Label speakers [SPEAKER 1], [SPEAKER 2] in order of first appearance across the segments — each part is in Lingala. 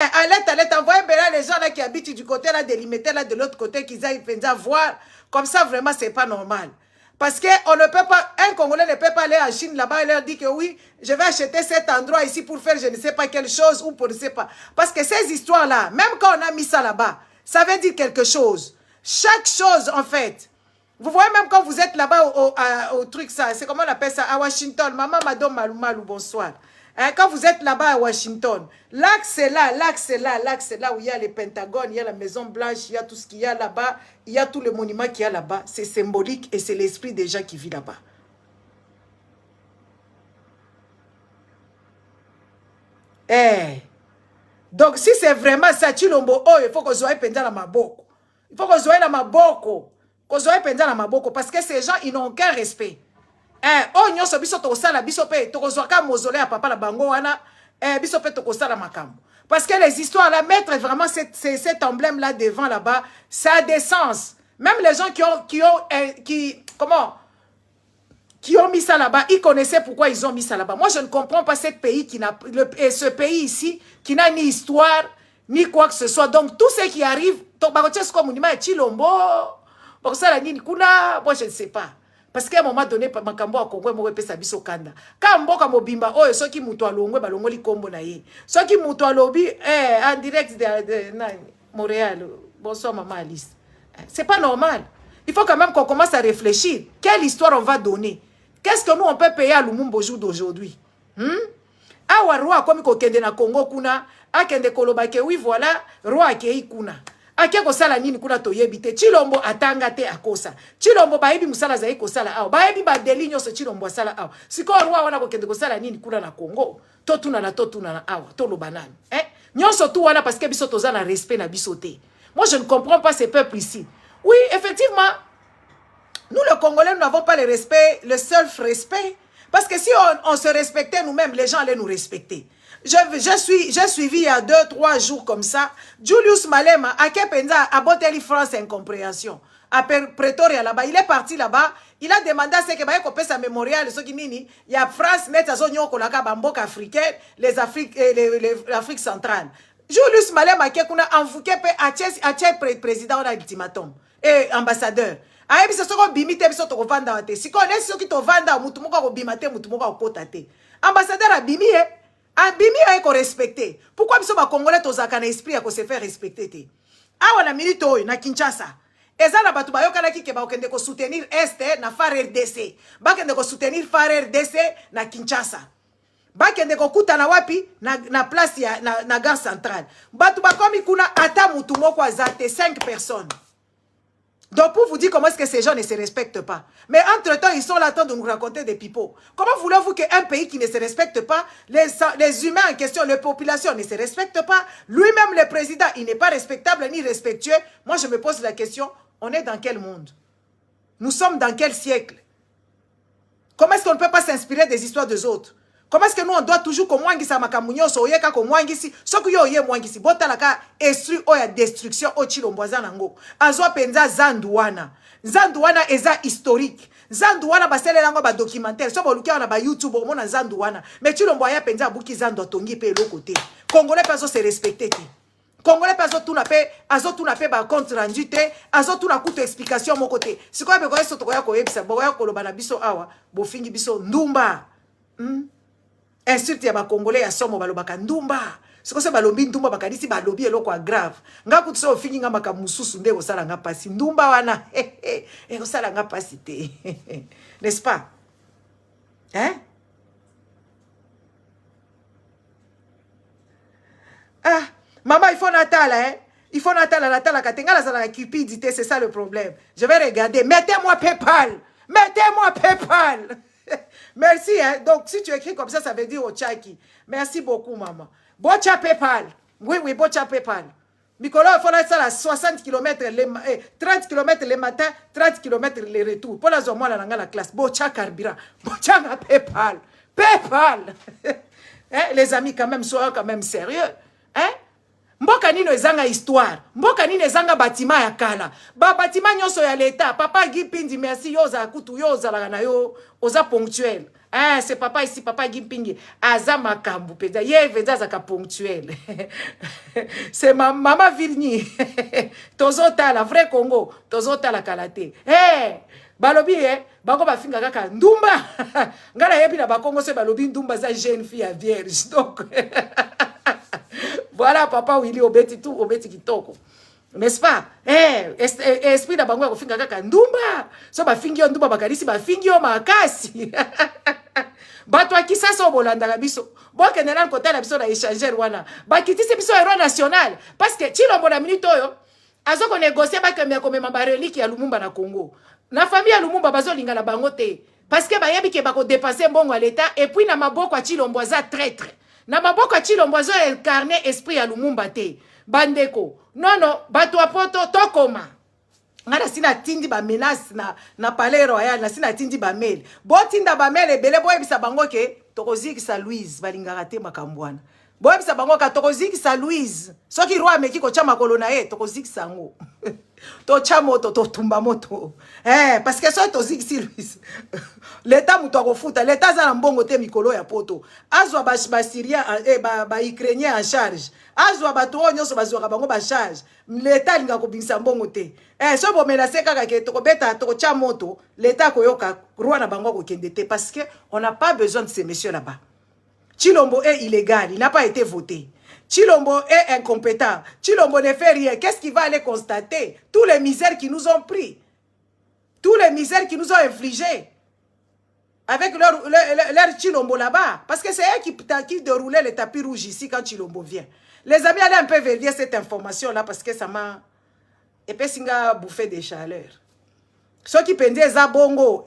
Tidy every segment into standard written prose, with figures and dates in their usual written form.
[SPEAKER 1] Allez, envoyez là les gens là qui habitent du côté là, délimité là de l'autre côté, qu'ils aillent voir. Comme ça, vraiment, c'est pas normal. Parce qu'on ne peut pas, un Congolais ne peut pas aller en Chine là-bas et leur dire que oui, je vais acheter cet endroit ici pour faire je ne sais pas quelle chose ou pour ne sais pas. Parce que ces histoires-là, même quand on a mis ça là-bas, ça veut dire quelque chose. Chaque chose, en fait. Vous voyez, même quand vous êtes là-bas au truc, ça, c'est comment on appelle ça, à Washington. Maman, madame Malou, bonsoir. Hein, quand vous êtes là-bas à Washington, l'axe c'est là où il y a le Pentagone, il y a la Maison Blanche, il y a tout ce qu'il y a là-bas, il y a tout le monument qu'il y a là-bas. C'est symbolique et c'est l'esprit des gens qui vivent là-bas. Donc si c'est vraiment ça, Chilombo, il faut que vous soyez pendant la maboko. Il faut que vous soyez la maboko. Que vous soyez pendant la maboko. Parce que ces gens, ils n'ont aucun respect. Oh nyonso biso tokosala biso pe tokozwaka mausolée à papa la bango wana biso pe tokosala makambo parce que les histoires là mettre vraiment cet emblème là devant là-bas ça a des sens. Même les gens qui ont mis ça là-bas, ils connaissaient pourquoi ils ont mis ça là-bas. Moi je ne comprends pas ce pays ce pays ici qui n'a ni histoire ni quoi que ce soit. Donc tout ce qui arrive moi je ne sais pas. Parce qu'à un moment donné, makambo a Congo mo pesa biso kanda. Ka mboka mobimba oyo soki mutu alongwe balongoli kombo na ye. Soki mutu alobi en direct de Montréal. Bonsoir maman Alice. C'est pas normal. Il faut quand même qu'on commence à réfléchir. Quelle histoire on va donner? Qu'est-ce que nous on peut payer à Lumumba jour d'aujourd'hui? Awa roi comme ko kende na Congo kuna, a kende koloba ke oui voilà, roi akei kuna. Ake kosala nini kuna toyebite Chilombo atanga te akosa Chilombo baebi musala zayi kosala awa baebi ba deli nyonso Chilombo asala awa siko roi wana kokende kosala nini kuna na Congo totuna na awa toloba nani nyonso tu wana parce que biso toza na respect na biso te. Moi je ne comprends pas ces peuples ici. Oui effectivement nous les Congolais nous n'avons pas le respect, le self-respect parce que si on se respectait nous-mêmes les gens allaient nous respecter. J'ai suivi il y a 2-3 jours comme ça. Julius Malema, à Kepenza, à Boteli France Incompréhension. À Pretoria là-bas. Il est parti là-bas. Il a demandé à ce que il sa mémorial. Il y a France, l'Afrique centrale. Julius Malema, qui a envoyé à président de l'ultimatum et ambassadeur. Ayebi se soko bimite biso to vanda te. Si ko ne soki to vanda mutu moko ko bimate mutu moko ko te. Ambassadeur abimi Abimi a été respecté. Pourquoi biso ba Congolais tozaka na esprit à se faire respecter? Awa na minute oyo na Kinshasa. Eza na batu bayoka ki ke ba okende ko soutenir Est na FAR RDC. Ba kende ko soutenir FAR RDC na Kinshasa. Ba kende ko kuta na wapi na place ya na gare centrale. Batu ba komi kuna ata mutu moko azate 5 personnes. Donc pour vous dire comment est-ce que ces gens ne se respectent pas. Mais entre-temps, ils sont là de nous raconter des pipeaux. Comment voulez-vous qu'un pays qui ne se respecte pas, les humains en question, les populations ne se respectent pas, lui-même le président, il n'est pas respectable ni respectueux. Moi je me pose la question, on est dans quel monde? Nous sommes dans quel siècle? Comment est-ce qu'on ne peut pas s'inspirer des histoires des autres? Comment est-ce que nous on doit toujours comme mwangisa makamunyo so yeka ko mwangisi soku yo ye mwangisi botalaka estru o ya destruction o Chilomboza nango azwa penza zanduwana eza historique zanduwana basele lango ba documentaire so bolukia na ba YouTube o mona zanduwana mais Chilombo ya penza buki zandu tongi pe lo côté Congolais pas se respecter te Congolais pas tout na pe azo tout na pe ba compte rendu te azo tout na kuto explication mon côté sikoy be ko eso to ko ya ko yebisa bo ya ko loba na biso awa bo fingi biso ndumba insulte ya ba Congolais ya somo balobaka ndumba. Siko se balombi ndumba bakanisi balobi eloko grave. Nga kutu so fingi nga maka mususu nde osala nga pasi ndumba wana. Osala nga pasi te. N'est-ce pas? Hein? Ah, maman il faut natala hein. Il faut natala katenga la cupidité, c'est ça le problème. Je vais regarder. Mettez-moi PayPal. Mettez-moi PayPal. Merci, hein. Donc, si tu écris comme ça veut dire au Tchaki. Merci beaucoup, maman. Bocha PayPal. Oui, Bocha PayPal. Nicolas, il faut ça à 60 km, 30 km le matin, 30 km le retour. Pour la zone, moi, la classe. Bocha Carburant. Bocha PayPal. PayPal. Hein? Les amis, quand même, soyons quand même sérieux. Hein? Mboka nino ezanga histoire. Mboka nino ezanga bâtiment ya kala. Ba bâtiment nyonso ya l'état. Papa Guy Pindi merci yoza kutu yoza la na yo oza ponctuel. Ah, c'est papa ici, papa Gimpingi. Aza makambu, peda. Ye veda zaka ponctuel. C'est maman Vilni. Tozota la vrai Congo. Tozota la kalate. Eh, balobi, bango ba finga kaka ndumba. Ngala yebi na ba Congo se balobi ndumba za jeune fille à vierge. Donc, voilà, papa Willy obeti tout, obeti kitoko. N'est-ce pas? Esprit na bango ya kofinga kaka ndumba. So ba fingi yo ndumba bakalisi ba fingi yo makasi. Bato akisa so bolanda biso. Boke nena côté la biso na échanger wana. Ba kitisi biso héros national parce que Chilombo na minute oyo azo ko négocier ba kemia ko mema ba relique ya Lumumba na Congo. Na famille ya Lumumba bazo lingala bango te parce que ba yebi ke ba ko dépasser mbongo à l'état et puis na maboko ya Chilombo za traître. Na maboko ya Chilombo zo incarner esprit ya Lumumba te. Bandeko. Non, bato apoto tokoma. Ngana sina tindi ba menace na palais royal, na sina tindi ba mail. Bo tinda ba mail ebele boye bisa bango ke tokoziki sa Louise balingaka te makambwana. Boye bisa bango ka tokoziki sa Louise. Soki roi meki ko chama kolona tokoziki sango. To chamoto to tumba moto. Parce que so toziki si Louise. L'état muto akofuta, l'état za na mbongo te mikolo ya poto. Azwa ba Syria ba Ukrainien en charge. Azwa bato nyonso bazwa bango ba charge. L'état linga ko bingisa mbongo te. So bo menacer kaka ke to ko beta to ko cha moto, l'état ko yoka roi na bango ko kende te parce que on n'a pas besoin de ces messieurs là-bas. Chilombo est illégal, il n'a pas été voté. Chilombo est incompétent. Chilombo ne fait rien. Qu'est-ce qu'il va aller constater? Tous les misères qui nous ont pris. Tous les misères qui nous ont infligés. Avec leur Chilombo là-bas. Parce que c'est eux qui déroulaient le tapis rouge ici quand Chilombo vient. Les amis, allez un peu vérifier cette information-là parce que ça m'a... Et puis, ça bouffé des chaleurs. Ceux qui pendaient za bongo,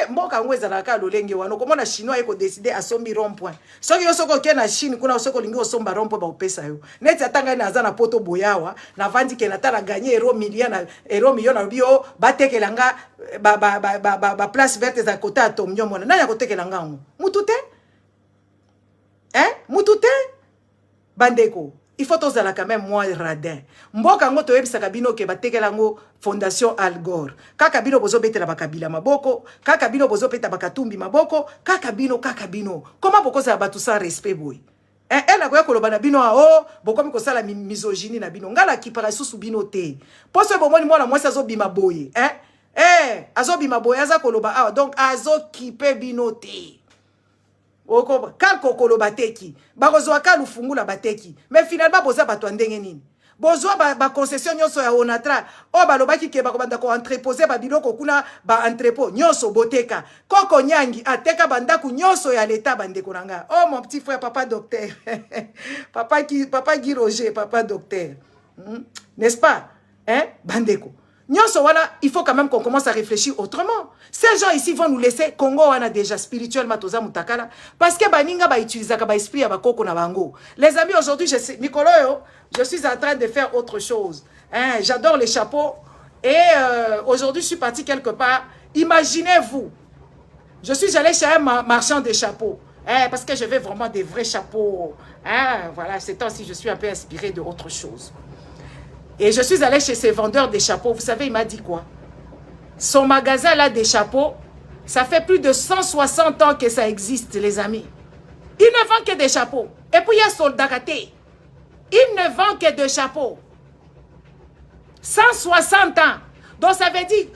[SPEAKER 1] mboka ngweza na ka lolenge wano comment na chinois eko décider à sombi rond-point. Ceux qui osoko ke na Chine kuna osoko lingi osomba rond-point ba opesa yo. Neti atanga na za na poto boyawa na vandi ke na tala gagner euro million na bio batekelanga ba place verte za kota atomnyo mona. Nani akotekelanga ngo? Mutute? Mutute? Bandeko. Il faut tous quand même moi radin. Mboka ngo toyebisaka bino ke batekelango Fondation Al Gore. Kaka bino bozo betela bakabila maboko, kaka bino bozo peta bakatumbi maboko, kaka bino. Comment boko za batu sans respect boy? Na koya koloba na bino boko mi kosala misogynie na bino. Ngala kipara susu bino te. Poso bomoni mwana mwasi azobima boye, azobima boye aza koloba donc azo kipe bino te. Kalko kolo bateki bakozwa kalu fungula bateki mais finalement boza bato ndenge nini bozwa ba concession nyonso ya Onatra balobaki ke bakobanda ko entreposer ba biloko kuna ba entrepôt nyonso boteka koko nyangi ateka bandaku nyonso ya l'état bandeko nanga mon petit frère papa docteur papa Guy Roger papa docteur n'est-ce pas bandeko nyonso wana, il faut quand même qu'on commence à réfléchir autrement. Ces gens ici vont nous laisser Congo wana déjà spirituellement toza mutakala parce que baninga ba utiliser ka ba esprit ya bakoko na bango. Les amis, aujourd'hui je suis en train de faire autre chose. J'adore les chapeaux et aujourd'hui je suis parti quelque part. Imaginez-vous. Je suis allé chez un marchand de chapeaux. Parce que je veux vraiment des vrais chapeaux. Voilà, ces temps-ci je suis un peu inspiré de autre chose. Et je suis allé chez ces vendeurs de chapeaux. Vous savez, il m'a dit quoi? Son magasin là des chapeaux, ça fait plus de 160 ans que ça existe, les amis. Il ne vend que des chapeaux. Et puis il y a Soldat Katé. Il ne vend que des chapeaux. 160 ans. Donc ça veut dire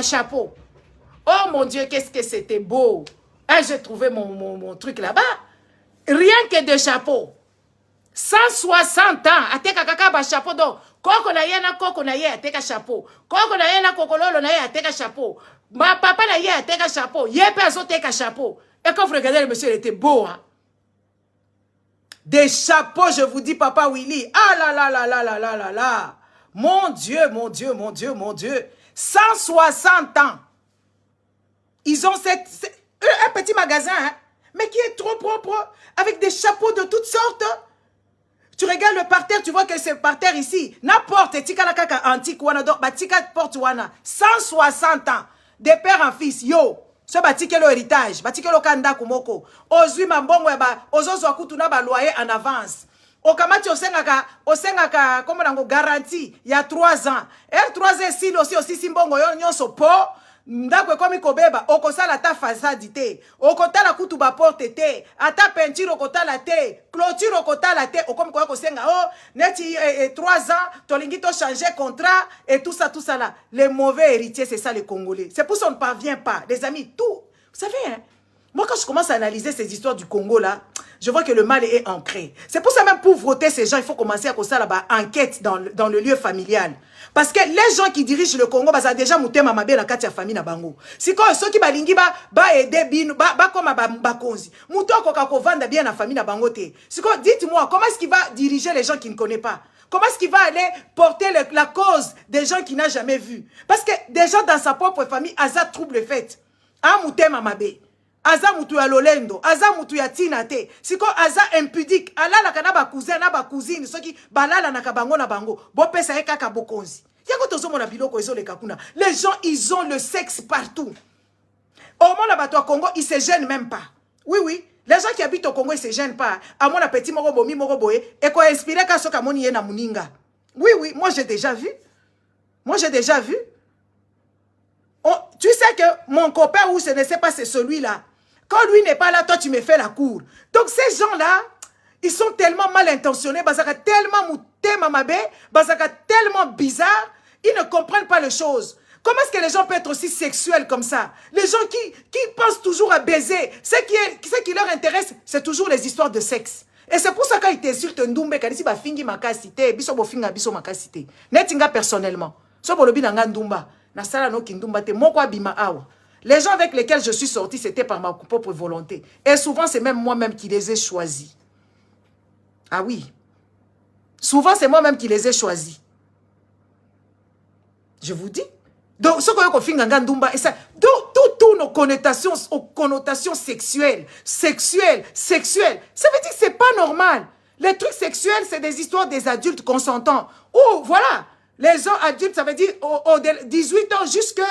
[SPEAKER 1] chapeau. Oh mon Dieu, qu'est-ce que c'était beau. J'ai trouvé mon truc là-bas. Rien que de chapeaux. 160 ans. Ateka kaka ba chapeau donc. Koko na ye na koko na ye ateka chapeau. Koko na ye na kokololo na ye ateka chapeau. Ma papa na ye ateka chapeau. Ye pe azoteka chapeau. Et quand vous regardez le monsieur, il était beau, hein. Des chapeaux, je vous dis, papa Willy. Ah là là là là là là là là. Mon Dieu, mon Dieu, mon Dieu, mon Dieu. 160 ans. Ils ont un petit magasin, hein, mais qui est trop propre, avec des chapeaux de toutes sortes. Tu regardes le parterre, tu vois que c'est le parterre ici. N'importe, tika la kaka antique, wana do, batika porte wana. 160 ans. De père en fils, yo. Ce batike lo héritage, batike lo kanda kumoko. Ozui mambongo eba, ozozo akutuna ba loyer en avance. okamati osengaka comme nango garantie il y a 3 ans et 3 ans si aussi simbongo yo nyonso po ndako komi kobeba okosala ta façade te okotala kutu ba porte te ata peinture okotala te clôture okotala te okomi koya kosenga oh neti 3 ans tolingi to changer contrat et tout ça là. Les mauvais héritiers c'est ça les Congolais. C'est pour ça qu'on ne parvient pas les amis tout. Vous savez hein, moi quand je commence à analyser ces histoires du Congo là, je vois que le mal est ancré. C'est pour ça même pour voter ces gens, il faut commencer à faire là-bas enquête dans le lieu familial. Parce que les gens qui dirigent le Congo, ça a déjà mouté ma mabé la katia famille na bango. Si quand ceux qui balingi ba aider bin ba comme ba konzi. Mouto ko vendre bien la famille na bango te. Si quand dites-moi comment est-ce qu'il va diriger les gens qui ne connaissent pas? Comment est-ce qu'il va aller porter la cause des gens qu'il n'a jamais vu? Parce que déjà dans sa propre famille, Aza trouble fait. Ah mouté ma mabé. Aza mutu ya lolendo, aza mutu ya tinate. Siko aza impudique, alala kana ba cousin na ba cousine, soki balala na kabango na bango. Bo pesa eka ka bokonzi. Yako tozo mona biloko ezo le kakuna. Les gens ils ont le sexe partout. Au moins la bato Congo, ils se gênent même pas. Oui, les gens qui habitent au Congo ils se gênent pas. À mon petit moko bomi moko boye et ko inspiré ka soka moni na muninga. Oui, moi j'ai déjà vu. Tu sais que mon copain ou ce ne sait pas c'est celui-là. Quand lui n'est pas là, toi tu me fais la cour. Donc ces gens-là, ils sont tellement mal intentionnés, basaka tellement mouté mamabé, basaka tellement bizarre, ils ne comprennent pas les choses. Comment est-ce que les gens peuvent être aussi sexuels comme ça? Les gens qui pensent toujours à baiser, ce qui leur intéresse, c'est toujours les histoires de sexe. Et c'est pour ça qu'ils t'insultent Ndoumbe, quand ils disent fingi makasité, biso bofinga biso makasité. Netinga personnellement. So bolobi nanga Ndumba, na sala no kindumba te moko abima awa. Les gens avec lesquels je suis sorti, c'était par ma propre volonté. Et souvent, c'est même moi-même qui les ai choisis. Ah oui. Souvent, c'est moi-même qui les ai choisis. Je vous dis. Donc, ce qu'on fait dans Ndumba, et ça, toutes nos connotations sexuelles. Ça veut dire que c'est pas normal. Les trucs sexuels, c'est des histoires des adultes consentants. Ou, voilà. Les gens adultes, ça veut dire 18 ans jusque...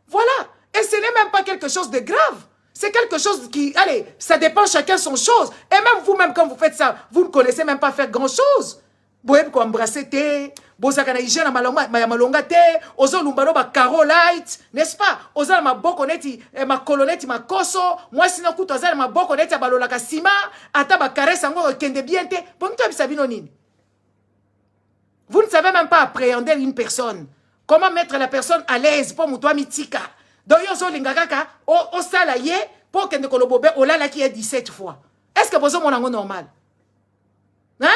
[SPEAKER 1] Voilà. Et ce n'est même pas quelque chose de grave. C'est quelque chose qui... Allez, ça dépend chacun son chose. Et même vous-même, quand vous faites ça, vous ne connaissez même pas faire grand-chose. Vous pouvez embrasser te, bozaka na hygiène ma malonga te, ozo lumbano ba carolite, n'est-ce pas? Ozo ma bokoneti, ma coloneti ma koso, moi sinon kuto ozo ma bokoneti balola ka sima, ata ba caresse ngo kende bien te. Bon toi bisabino nini? Vous ne savez même pas appréhender une personne. Comment mettre la personne à l'aise pour mutwa mitika. Donc, yozo lingakaka, o salaye, pour que ne kolobobe, o lala qui est 17 fois. Est-ce que vous avez mon normal? Hein?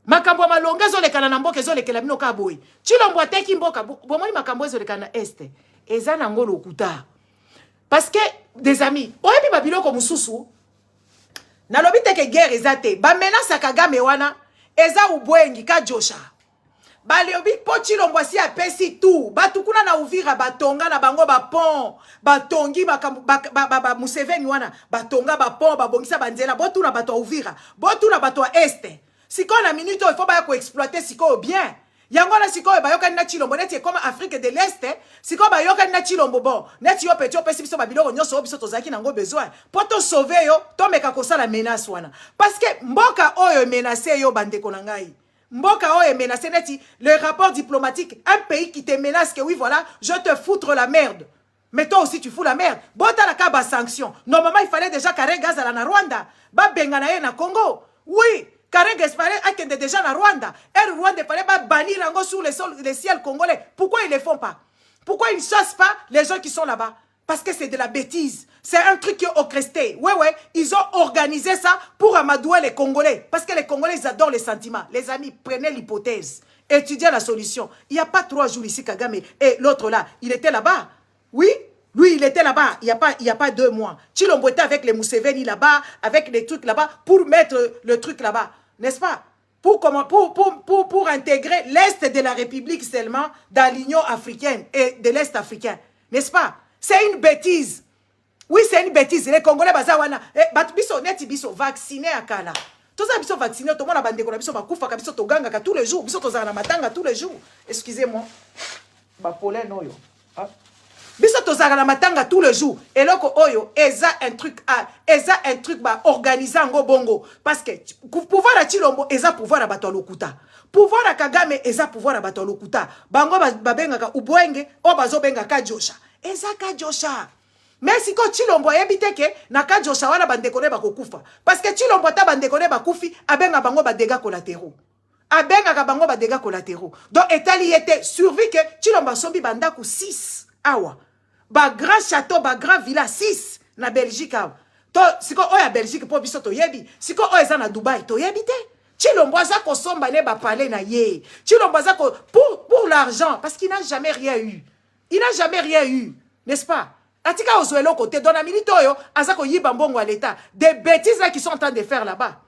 [SPEAKER 1] Makambo malonga zo le kana na mboka zo le kela bino ka boy. Chilombo ateki mboka, bomoni makambo zo le kana este. Eza na ngolo kuta. Parce que des amis, oyebi babilo ko mususu. Na lobite ke guerre ezate, ba menace Kagame wana, eza ubwengi ka Josha. Baliobi pochilombo si apesi tout batukuna na Uvira batonga na bango ba pont batongi ba Museveni wana batonga ba pont babongisa banzela botuna bato Uvira botuna bato este siko na minute il faut ba ko exploiter siko bien yango na siko ba yoka na chilombo neti comme Afrique de l'Est siko ba yoka na chilombo bon neti yo petit opesi biso ba biloko nyoso biso tozaki nango besoin poto sauver yo to meka ko sala menace wana parce que mboka oyo menacer yo bandeko na ngai. Mboka oye menacé neti, le rapport diplomatique, un pays qui te menace que oui voilà, je te foutre la merde. Mais toi aussi tu fous la merde. Bota la kaba sanction. Normalement il fallait déjà carré gaz à la Rwanda. Ba bengana na Congo. Oui, carré gaz fallait akende déjà na Rwanda. Et Rwanda fallait pas bannir encore sur les ciels congolais. Pourquoi ils ne le font pas? Pourquoi ils ne chassent pas les gens qui sont là-bas? Parce que c'est de la bêtise. C'est un truc qui est orchestré. Ouais, ils ont organisé ça pour amadouer les Congolais. Parce que les Congolais, ils adorent les sentiments. Les amis, prenez l'hypothèse. Étudiez la solution. Il n'y a pas 3 jours ici, Kagame. Et l'autre là, il était là-bas. Oui, lui, il était là-bas. Il n'y a pas 2 mois. Chilombo était avec les Museveni là-bas, avec les trucs là-bas, pour mettre le truc là-bas. N'est-ce pas? Pour intégrer l'Est de la République seulement dans l'Union africaine et de l'Est africain. N'est-ce pas? C'est une bêtise. Oui, c'est une bêtise. Les Congolais, bazawana, biso neti biso vacciné à Kala. Tous ça biso vacciné, tout le monde a bandé biso bakufa biso toganga tous les jours, biso tozana matanga tous les jours. Excusez-moi. Ba pollen noyo. biso tozaka na matanga tout le jour eloko oyo eza un truc ba organiser ngo bongo parce que pouvoir à Chilombo eza pouvoir à bato lokuta pouvoir à Kagame eza pouvoir à bato lokuta bango babengaka ubwenge o bazobengaka Josha eza ka Josha mais si ko Chilombo yebite ke na ka Josha wana bandekone bakokufa parce que Chilombo ta bandekone bakufi abenga bango ba dégâts collatéraux abenga bango ba dégâts collatéraux donc etali était survie que Chilombo sombi bandaku 6 awa ba grand château ba grand villa 6 na Belgique awa to siko oya Belgique po biso to yebi siko oya eza na Dubai to yebite Chilombo aza ko somba ne ba parler na ye Chilombo aza ko pour l'argent parce qu'il n'a jamais rien eu n'est-ce pas atika ozoelo côté dans la milito yo aza ko yiba mbongo à l'état des bêtises là qui sont en train de faire là-bas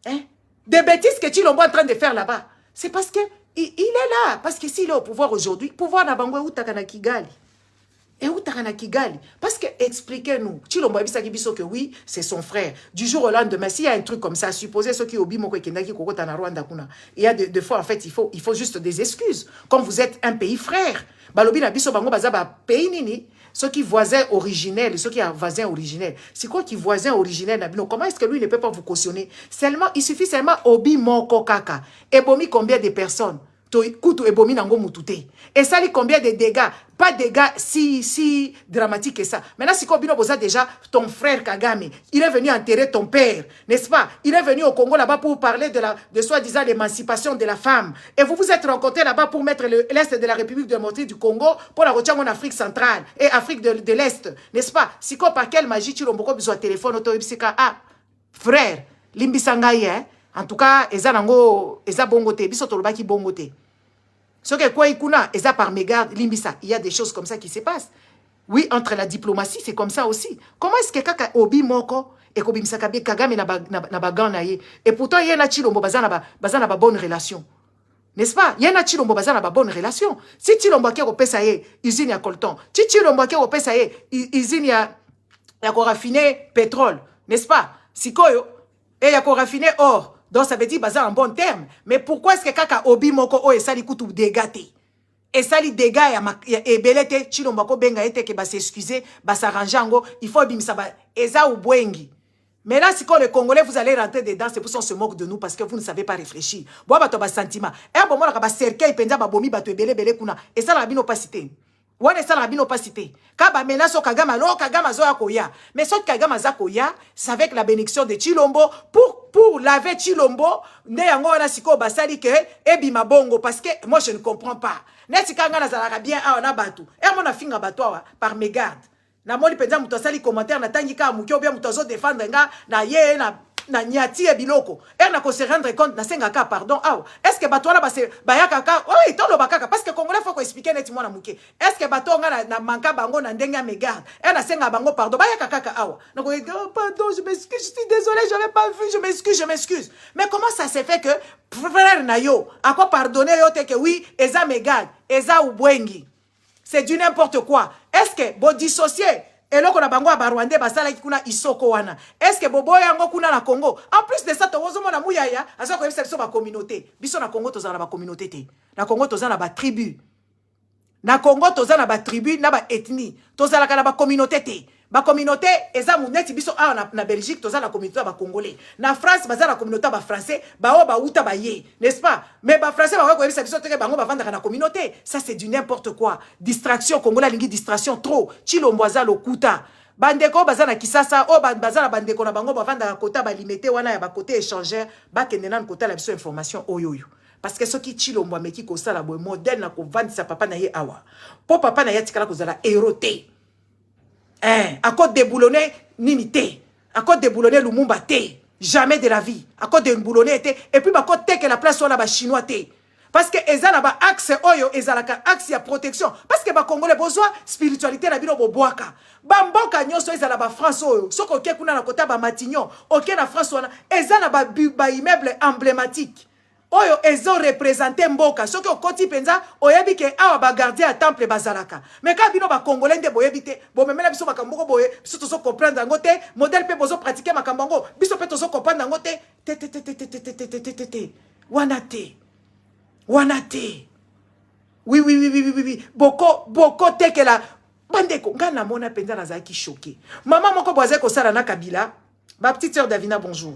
[SPEAKER 1] hein des bêtises que Chilombo est en train de faire là-bas c'est parce que il est là parce que s'il est au pouvoir aujourd'hui pouvoir na bango utaka na Kigali et utaka na Kigali parce que expliquez-nous Chilombo bisaki biso que oui c'est son frère du jour au lendemain s'il y a un truc comme ça supposez ceux qui obi moko kendaki kokota na Rwanda kuna il y a des fois en fait il faut juste des excuses comme vous êtes un pays frère balobi na biso bango baza ba pays nini ceux qui voisins originels, ceux qui ont voisins originels. C'est quoi qui voisin originel Nabino? Comment est-ce que lui ne peut pas vous cautionner? Seulement, il suffit seulement obi moko kaka. Et bomi combien de personnes? Kutu ebomi nango mutute. Et ça lui combien de dégâts? Pas de dégâts si dramatiques que ça. Maintenant, si Kobino Boza déjà ton frère Kagame, il est venu enterrer ton père, n'est-ce pas? Il est venu au Congo là-bas pour parler de soi-disant l'émancipation de la femme. Et vous vous êtes rencontrés là-bas pour mettre l'Est de la République démocratique du Congo pour la retirer en Afrique centrale et Afrique de l'Est, n'est-ce pas? Si quoi par quelle magie tu l'as beaucoup besoin de téléphone, frère, limbisangaye, hein? En tout cas, eza nango, eza bongote, biso tolobaki bongote. Ce que quoi ikuna, eza par mégarde, limbisa, il y a des choses comme ça qui se passent. Oui, entre la diplomatie, c'est comme ça aussi. Comment est-ce que kaka obi moko et kobimisa kabe Kagame na bagana ye et pourtant il y a na Chilombo bazana ba bonne relation. N'est-ce pas? Il y a na Chilombo bazana ba bonne relation. Si Chilombo ke opesa ye usine ya coltan, si Chilombo ke opesa ye usine ya ko raffiner pétrole, n'est-ce pas? Sikoyo et ya ko raffiner or. Donc ça veut dire bazar en bon terme. Mais pourquoi est-ce que kaka obi moko o esali kutu dégâté? Esali dégâts ya ebelete Chilombo ko benga ete ke ba s'excuser, ba s'arranger ngo, il faut bimisa ba eza ubwengi. Mais là, si quand les Congolais, vous allez rentrer dedans, c'est pour ça qu'on se moque de nous, parce que vous ne savez pas réfléchir. Bon, bah, tu as sentiment. Et bon, moi, là, cercueil, penja, bah, bomi, bah, tu es belé, kuna. Et ça, la bino pas cité. Ouais, ça, la bino pas cité. Kaba, mena, so, Kagama, lo, Kagama, zo, koya. Mais so, Kagama, za, koya, c'est avec la bénédiction de Chilombo, pour laver Chilombo, ne yango, na, siko, bah, sali, que, ebi, ma bongo, parce que, moi, je ne comprends pas. Ne, si Kanga, na, zalaka bien, ah, on a battu. Et moi, na, finga, battu, par mégarde. Na moli penza muto sali commentaire na tangika mukyo bien muto zo défendre nga na ye na nyati e biloko na ko se rendre compte na senga ka pardon est-ce que bato wana ba se bayaka ka oui tolo bakaka parce que congolais faut ko expliquer neti mwana muke est-ce que bato nga na manka bango na ndenga mégarde na senga bango pardon bayaka kaka na ko pardon je m'excuse je suis désolé j'avais pas vu je m'excuse mais comment ça s'est fait que frère na yo a quoi pardonner yo te que oui eza mégarde eza ubwengi. C'est du n'importe quoi. Est-ce que vous dissociez et là qu'on a bango à Barwande basala qui kuna isoko wana. Est-ce que bobo yango kuna na Congo? En plus de ça, tozo mona muyaya, azo ko yebisa biso ba communauté. Biso na Congo toza na ba communauté te. Na Congo toza na ba tribu. Na Congo toza na ba tribu na ba ethnie. Toza la ba communauté te. Ba communauté eza muneti biso na Belgique toza la communauté ba congolais. Na France baza la communauté ba français, ba o ba uta ba ye, n'est-ce pas? Mais ba français ba ko yebisa biso te bango ba vendre na communauté. Ça c'est du n'importe quoi. Distraction congolais lingi distraction trop. Chilombo aza lokuta. Bandeko baza na Kisasa o baza na bandeko na bango ba vendre na kota ba limité wana ya ba côté échangeur ba kende na kota la biso information oyoyo. Parce que ce qui Chilombo meki ko sala boy modèle na ko vendre sa papa na ye awa. Po papa na ye tikala ko zala éroté. À cause de boulonner nimité, à cause de boulonner Lumumba té, jamais de la vie, à cause de boulonner té, et puis à cause que la place soit là-bas chinois té. Parce que ils ont accès oyo, ils ont accès à protection. Parce que les Congolais besoin spiritualité la bino boboaka. Bamboka nyonso ils ont France oyo, soko ok kuna na kota ba Matignon, ok na France wana, ils ont ba immeuble emblématique. Oyo ezo représenté mboka soki okoti penza oyebi ke awa ba gardien à temple bazalaka mais ka bino ba congolais nde boyebi te bo memela biso makambo boye biso tozo comprendre ngo te modèle pe bozo pratiquer makambo ngo biso pe tozo comprendre ngo te wana te Oui, oui, oui, oui, oui, oui, oui. Boko tekela. Bandeko, nga na mona penza na zaki choqué. Maman moko boise ko sala na Kabila. Ma petite sœur Davina, bonjour.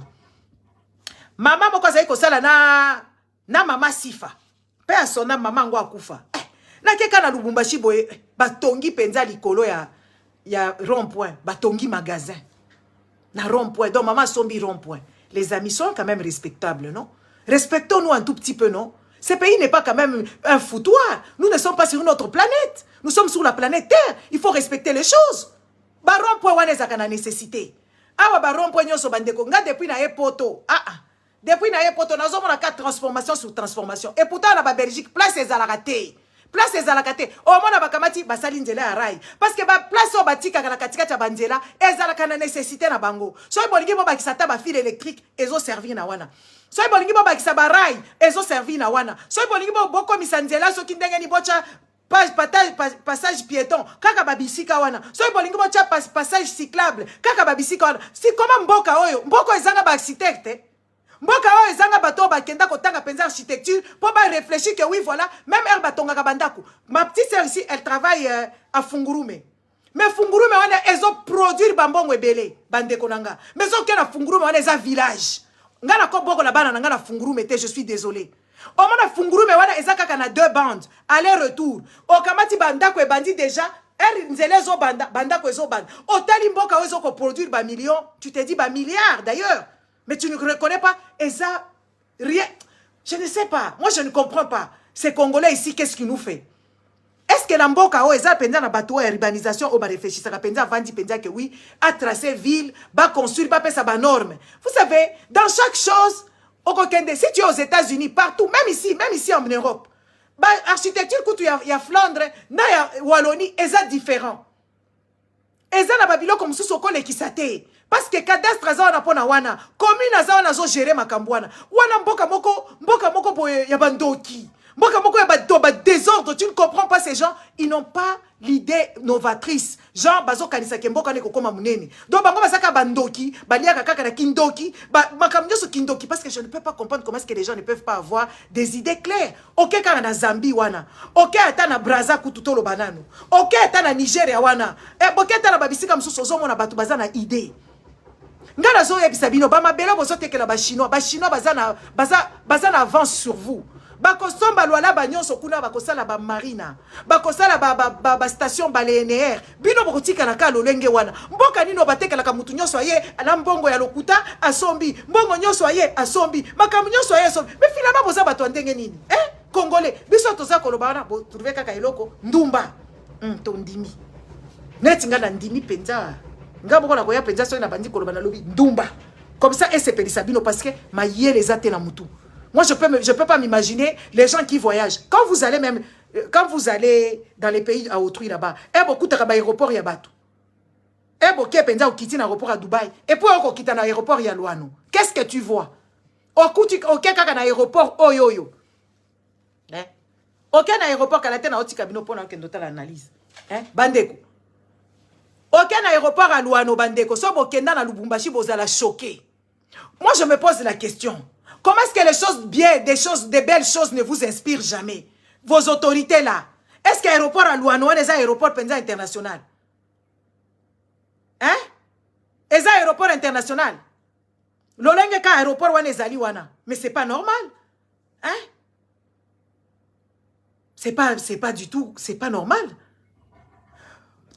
[SPEAKER 1] Maman moko zaki ko sala na mama Sifa. Pe a sona maman ngo akufa. Na keka na Lubumbashi boye batongi penza likolo ya rond-point, batongi magasin. Na rond-point, donc maman sombi rond-point. Les amis sont quand même respectables, non? Respectons-nous un tout petit peu, non? Ce pays n'est pas quand même un foutoir. Nous ne sommes pas sur notre planète. Nous sommes sur la planète Terre. Il faut respecter les choses. Ba rond-point wane zaka na nécessité. Awa ba rond-point nyoso bandeko nga depuis na epoto. Depuis na epoto nazo mona ka transformation sur transformation. Et pourtant na ba Belgique place ezalaka te. Place ezalaka te. O mona bakamati basali nzela ya rail. Parce que ba place o batika kana katikati ya banzela ezalaka na nécessité na bango. So bolingi bo bakisa ta ba fil électrique ezo servir na wana. So bolingi bo bakisa ba rail ezo servir na wana. So bolingi bo boko misanzela so kindenge ni bocha passage piéton kaka babisika wana. So bolingi bo cha passage cyclable kaka babisika wana. Si comment mboka oyo mboko ezanga ba architecte mboka oyo ezanga bato bakenda kotanga penza architecture pour ba réfléchir que oui voilà même elle batonga kabandako. Ma petite sœur ici elle travaille à Fungurume. Mais Fungurume wana ezo produire bambongo ebele bandeko nanga. Mais zo ke na Fungurume wana eza village. Ngana ko boko la bana ngana Fungurume te je suis désolé. O mona Fungurume wana eza kaka na 2 bandes aller retour. O kamati bandako e bandi déjà elle nzele zo bandako ezo banda. O tali mboka ezo ko produire ba millions, tu te dis ba milliards d'ailleurs. Mais tu ne reconnais pas et ça, rien. Je ne sais pas. Moi, je ne comprends pas. Ces Congolais ici, qu'est-ce qu'ils nous font? Est-ce que l'amboka o eza penza na bateau et urbanisation o ba réfléchir ça penza vandi penza que oui, à tracer ville, ba construire, ba faire ça ba norme. Vous savez, dans chaque chose, au Kokende, si tu es aux États-Unis, partout, même ici en Europe, ba architecture kutu ya Flandre, na ya Wallonie, eza différent. Eza na babilo comme sous sokole kisate. Parce que cadastre aza na pona wana, commune aza na zo gérer makambwana. Wana mboka moko boye ya bandoki. Mboka moko ya ba désordre, tu ne comprends pas ces gens, ils n'ont pas l'idée novatrice. Genre bazo kanisa ke mboka ne kokoma munene. Donc bango basaka bandoki, baliaka kaka na kindoki, makamnyo so kindoki parce que je ne peux pas comprendre comment est-ce que les gens ne peuvent pas avoir des idées claires. OK kana na Zambie wana. OK ata na Brazza kututolo banano. OK ata na Nigeria wana. OK ata na babisika msusu zo mona batu baza na idée. Ngana zo yebisa bino ba mabelo bozo tekela ba chinois baza na avance sur vous. Bakosomba lwala ba nyonso kuna bakosala ba marina. Bakosala ba station balnéaire. Bino bokotika na ka lolenge wana. Mboka nino batekela ka mutu nyonso aye na mbongo ya lokuta asombi. Mbongo nyonso aye asombi. Makamu nyonso aye asombi. Mais finalement boza bato ndenge nini? Congolais, biso toza koloba wana bo trouver kaka eloko ndumba. To ndimi. Neti ngana ndimi penza. Nga boko na koya penza so na bandi koloba na lobi ndumba. Comme ça et c'est Pelisabino parce que ma yé les atena mutu. Moi je peux pas m'imaginer les gens qui voyagent. Quand vous allez dans les pays à autrui là-bas, beaucoup de aéroport ya bato. Beaucoup penza au kiti na aéroport à Dubaï et puis on quitte na aéroport ya Luano. Qu'est-ce que tu vois? OK kaka na aéroport oyoyo. OK na aéroport kala tena oti kabino pona kendo tala analyse. Bandeko. Aucun aéroport à Luano bandeko, so bokenda na Lubumbashi bozala choqué. Moi je me pose la question. Comment est-ce que les choses bien, des belles choses ne vous inspirent jamais? Vos autorités là. Est-ce qu'aéroport à Luano est un aéroport penza international? Est un aéroport international? Lolenge ka aéroport wana ezali wana. Mais c'est pas normal. C'est pas du tout, c'est pas normal.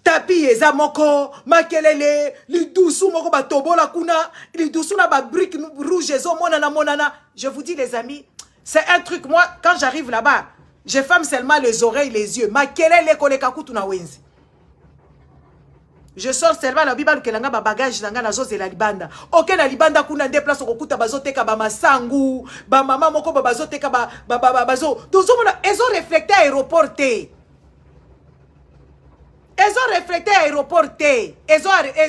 [SPEAKER 1] Tapi eza moko makelele lidusu moko batobola kuna lidusu na ba brique rouge ezo monana. Je vous dis les amis, c'est un truc. Moi quand j'arrive là-bas, je ferme seulement les oreilles, les yeux. Makelele koleka kutu na wenzi. Je sors seulement la biba kelanga ba bagage nanga na zoze la libanda. OK na libanda kuna déplace kokuta bazoteka ba masangu, ba mama moko bazoteka ba bazo. Tozo mona ezo reflecter aéroport te. Ils ont reflété l'aéroport T. Ils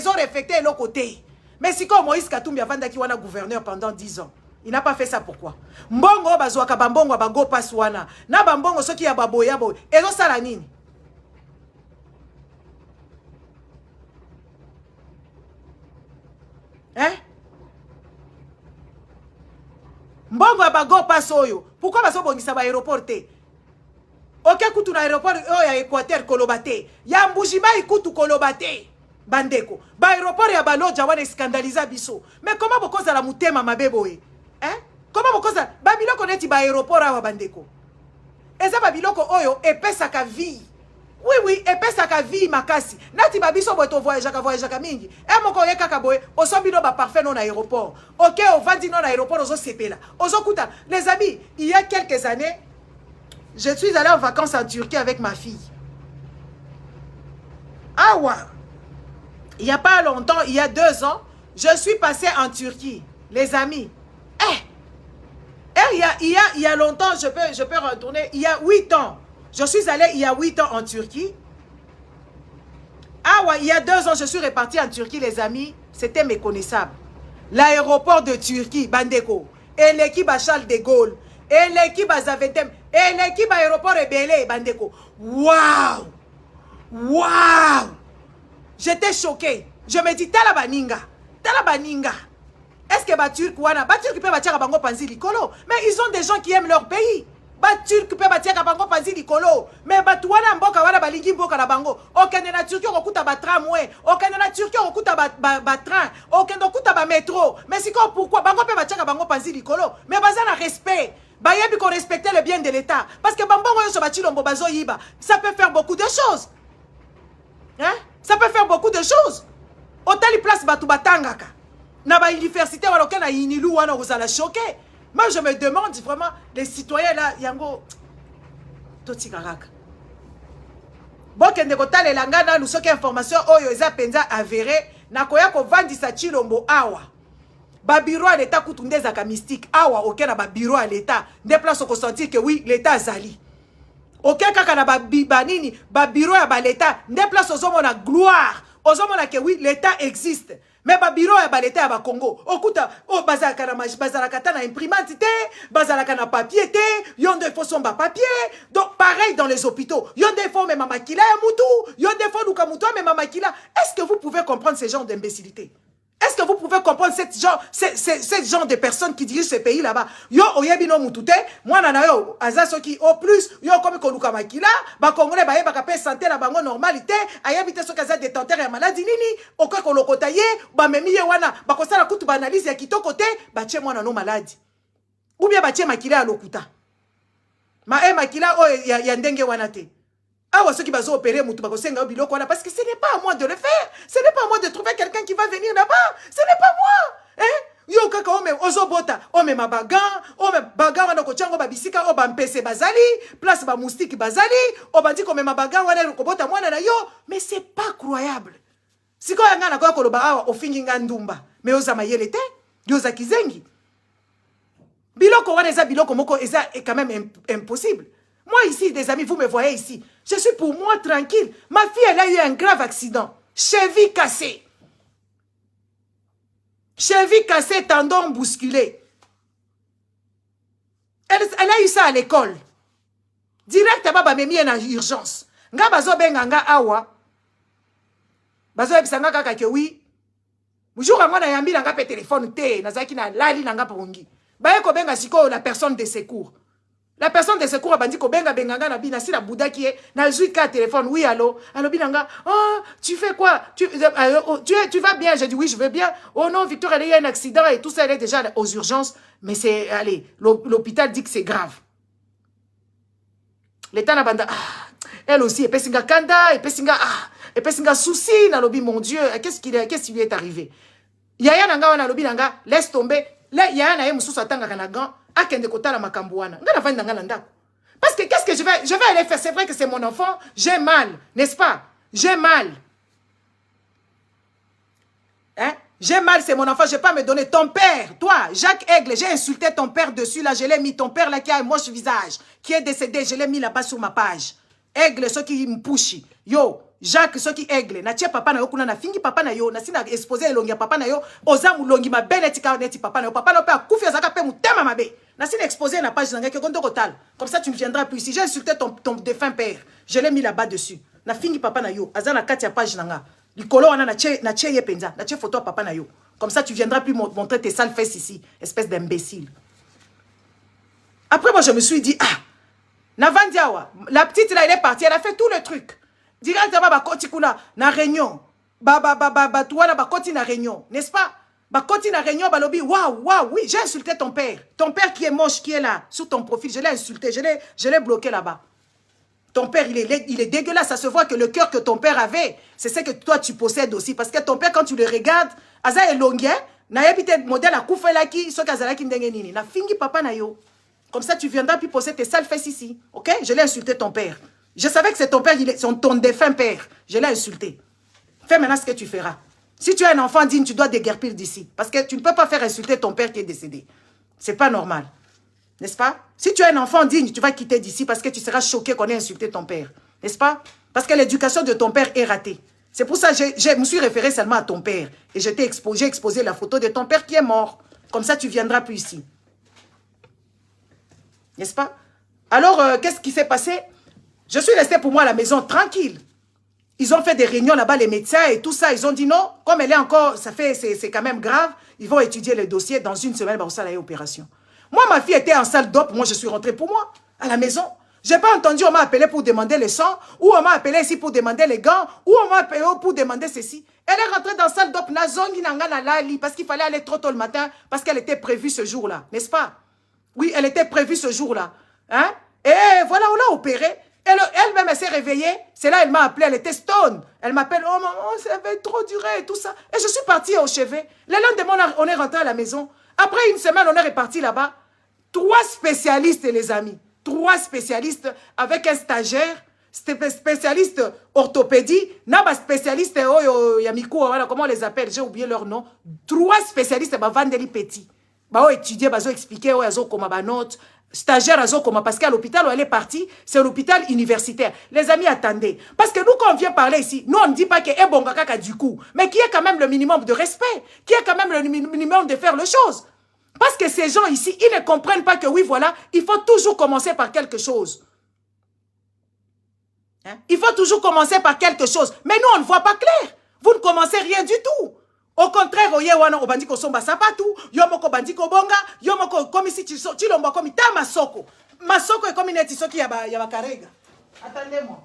[SPEAKER 1] ont reflété l'autre côté. Mais si comme Moïse Katumbi a vendu qui wana gouverneur pendant 10 ans, il n'a pas fait ça pourquoi? Mbongo bazwa ka bambongo bango paswana. Na bambongo soki ya baboya boy. Ils ont ça la nini? Mbongo bago pasoyo. Pourquoi bazo bongisa ba aéroport T? Ok, kutu na aéroport ya Équateur kolobate. Ya Mbujima ikutu kolobate. Bandeko. Ba aéroport ya Baloja wana scandalisa biso. Mais comment bokoza la mutema mabeboe? Hein? Comment bokoza babiloko neti ba aéroport awa bandeko? Eza babiloko oyo epesaka vie. Oui, oui, epesaka vie makasi. Nati babiso boto voyagaka mingi. E moko ye kaka boye, osambino ba parfait non aéroport. Ok, on va dire non aéroport, ozo sepela. Ozo kuta. Les amis, il y a quelques années, je suis allé en vacances en Turquie avec ma fille. Ah ouais. Il n'y a pas longtemps, il y a 2 ans, je suis passé en Turquie. Les amis. Il y a longtemps, je peux retourner. Il y a 8 ans. Je suis allé il y a 8 ans en Turquie. Ah ouais, il y a 2 ans, je suis reparti en Turquie, les amis. C'était méconnaissable. L'aéroport de Turquie, Bandeko. Et l'équipe à Charles de Gaulle. Et l'équipe à Zaventem. Et l'équipe à aéroport Ebele, Bandeko. Waouh! Waouh! J'étais choqué. Je me dis, tala baninga. Est-ce que Baturk wana? Baturk peut bâtir bango panzi likolo. Mais ils ont des gens qui aiment leur pays. Baturk peut bâtir bango panzi likolo. Mais Batuana mboka wana balingi mboka na bango. Okende na Turquie okuta ba tramway. Okende na Turquie okuta ba train. Okende okuta ba métro. Mais c'est quoi pourquoi bango peut bâtir bango panzi likolo? Mais baza na respect. Bayebi qu'on respecte le bien de l'État. Parce que bambongo yo so bati lombo bazo yiba. Ça peut faire beaucoup de choses. Hein? Ça peut faire beaucoup de choses. Otali place batu batangaka. Na ba université wala na inilu wana ozala choqué. Moi je me demande vraiment les citoyens là yango totikaraka. Bokende kotale langana nous soki information oyo eza penza avéré na koya ko vandisa chilombo awa. Ba bureau à l'état kutunde zaka mystique awa okena ba bureau à l'état des places ko sentir que oui l'état azali. Ok kaka na ba nini ba bureau ya ba l'état des places ozomona gloire ozomona que oui l'état existe. Mais ba bureau ya ba l'état ya ba Congo okuta o bazalaka na bazalaka ta na imprimante te bazalaka na papier te yonde faut son ba papier. Donc pareil dans les hôpitaux yonde faut même makila ya mutu yonde faut luka mutu même makila. Est-ce que vous pouvez comprendre ce genre d'imbécilité? Est-ce que vous pouvez comprendre ce genre de personnes qui dirigent ce pays là-bas? Yo oyebi no mutute, moi nana yo azaso qui au plus yo comme koluka makila, ba congolais ba yeba ka santé la bango normalité, ayebi te so kaza détenteur ya maladie nini, okoy kolokota ye, ba memi ye wana, ba kosala kutu ba analyse ya kitoko te, ba tie mwana no maladie. Ou bien ba tie makila ya lokuta. Makila o ya ndenge wana te. Ah, ceux qui vont opérer, parce que ce n'est pas à moi de le faire. Ce n'est pas à moi de trouver quelqu'un qui va venir là-bas. Ce n'est pas moi. Hein? Yo kaka ome ozobota ome mabagan ome bagan wana kochango babisika o bampese bazali place ba moustique bazali o bandi comme mabagan wana kobota mwana na yo. Mais c'est pas croyable. Siko yanga na kwa koloba awa ofingi ngandumba. Mais oza mayele te yo za kizengi. Biloko wana eza biloko moko eza quand même impossible. Moi ici, des amis, vous me voyez ici. Je suis pour moi tranquille. Ma fille, elle a eu un grave accident. Cheville cassée. Cheville cassée, tendon bousculé. Elle a eu ça à l'école. Direct, elle m'a mis en urgence. Nga bazo benga nga awa. Bazo ebisanga kaka ke oui. Mujou nga na yambi nga pe téléphone te. Nazaki na lali nga pongi. Baye ko benga siko la personne de secours. La personne de secours a bandi ko benga benganga na bina si la bouda qui est na juika téléphone. Oui, allô binanga. Oh, tu fais quoi? Tu vas bien? J'ai dit oui, je vais bien. Oh non, Victor, elle a eu un accident et tout ça, elle est déjà aux urgences. Mais c'est, allez, l'hôpital dit que c'est grave. L'état na banda, elle aussi, et pesinga kanda, et pesinga souci, na lobi, mon Dieu, qu'est-ce qui lui est arrivé? Yaya nanga wana lobi nanga, laisse tomber. Là, yaya na ye mususu atanga kanagan. Akende kotala makambo wana. Nga na vandi nga ndako. Parce que qu'est-ce que je vais aller faire? C'est vrai que c'est mon enfant. J'ai mal, n'est-ce pas? J'ai mal. Hein? J'ai mal, c'est mon enfant. Je ne vais pas me donner. Ton père, toi, Jacques Aigle, j'ai insulté ton père dessus. Là, je l'ai mis. Ton père là qui a un moche visage, qui est décédé, je l'ai mis là-bas sur ma page. Aigle, ceux qui me push. Yo, Jacques, ceux qui aigle. Na tia papa na yo kuna na fingi papa na yo. Na sina exposé longi papa na yo. Ozamu longi ma belle etika neti papa na yo. Papa na yo pe akufi azaka pe mutema mabe. Na sina exposé na page nanga ke kondo kotal. Comme ça tu ne viendras plus ici. J'ai insulté ton défunt père. Je l'ai mis là-bas dessus. Na fingi papa na yo. Azana kati ya page nanga. Likolo wana na che ye penza. Na che photo papa na yo. Comme ça tu viendras plus montrer tes sales fesses ici. Espèce d'imbécile. Après moi je me suis dit Navandiawa, la petite là, elle est partie, elle a fait tout le truc. Directement, bah, kotikuna, na réunion. Toi là, bah, koti na réunion, n'est-ce pas? Bah, koti na réunion, bah, lobby, waouh, waouh, oui, j'ai insulté ton père. Ton père qui est moche, qui est là, sur ton profil, je l'ai insulté, je l'ai bloqué là-bas. Ton père, il est dégueulasse. Ça se voit que le cœur que ton père avait, c'est ce que toi, tu possèdes aussi. Parce que ton père, quand tu le regardes, Aza est longué, na yebite modèle à Koufelaki, so kazalaki ndengenini. Na fingi papa na yo. Comme ça, tu viendras puis poser tes sales fesses ici. Ok? Je l'ai insulté ton père. Je savais que c'est ton père, ton défunt père. Je l'ai insulté. Fais maintenant ce que tu feras. Si tu as un enfant digne, tu dois déguerpir d'ici. Parce que tu ne peux pas faire insulter ton père qui est décédé. C'est pas normal. N'est-ce pas? Si tu as un enfant digne, tu vas quitter d'ici parce que tu seras choqué qu'on ait insulté ton père. N'est-ce pas? Parce que l'éducation de ton père est ratée. C'est pour ça que je me suis référé seulement à ton père. Et j'ai exposé la photo de ton père qui est mort. Comme ça, tu viendras plus ici. N'est-ce pas? Alors, qu'est-ce qui s'est passé? Je suis restée pour moi à la maison tranquille. Ils ont fait des réunions là-bas, les médecins et tout ça. Ils ont dit non, comme elle est encore, c'est quand même grave. Ils vont étudier le dossier dans une semaine. Bah, ça, là, opération. Moi, ma fille était en salle d'op. Moi, je suis rentrée pour moi, à la maison. Je n'ai pas entendu, on m'a appelé pour demander le sang, ou on m'a appelé ici pour demander les gants, ou on m'a appelé pour demander ceci. Elle est rentrée dans la salle d'op, parce qu'il fallait aller trop tôt le matin, parce qu'elle était prévue ce jour-là, n'est-ce pas? Oui, elle était prévue ce jour-là. Hein? Et voilà, on l'a opérée. Elle-même, elle s'est réveillée. C'est là, elle m'a appelé, elle était stone. Elle m'appelle, oh maman, ça avait trop duré et tout ça. Et je suis partie au chevet. Le lendemain, on est rentré à la maison. Après une semaine, on est reparti là-bas. 3 spécialistes, les amis. 3 spécialistes avec un stagiaire, spécialiste orthopédie, naba spécialiste yamiku, comment on les appelle, j'ai oublié leur nom. 3 spécialistes, Vandeli Petit. Bah, étudier, bah, expliquer, comment bah, note. Stagiaire, parce qu'à l'hôpital où elle est partie, c'est l'hôpital universitaire. Les amis, attendez. Parce que nous, quand on vient parler ici, nous, on ne dit pas que est bon kaka du coup, mais qui a quand même le minimum de respect, qui a quand même le minimum de faire les choses. Parce que ces gens ici, ils ne comprennent pas que oui, voilà, il faut toujours commencer par quelque chose. Hein? Il faut toujours commencer par quelque chose. Mais nous, on ne voit pas clair. Vous ne commencez rien du tout. Au contraire, on bandi ko somba sapatu, yomoko bandi ko bonga, yomoko comme si tu lomba comme ta masoko. Masoko est comme une etisoki yaba karega. Attendez-moi.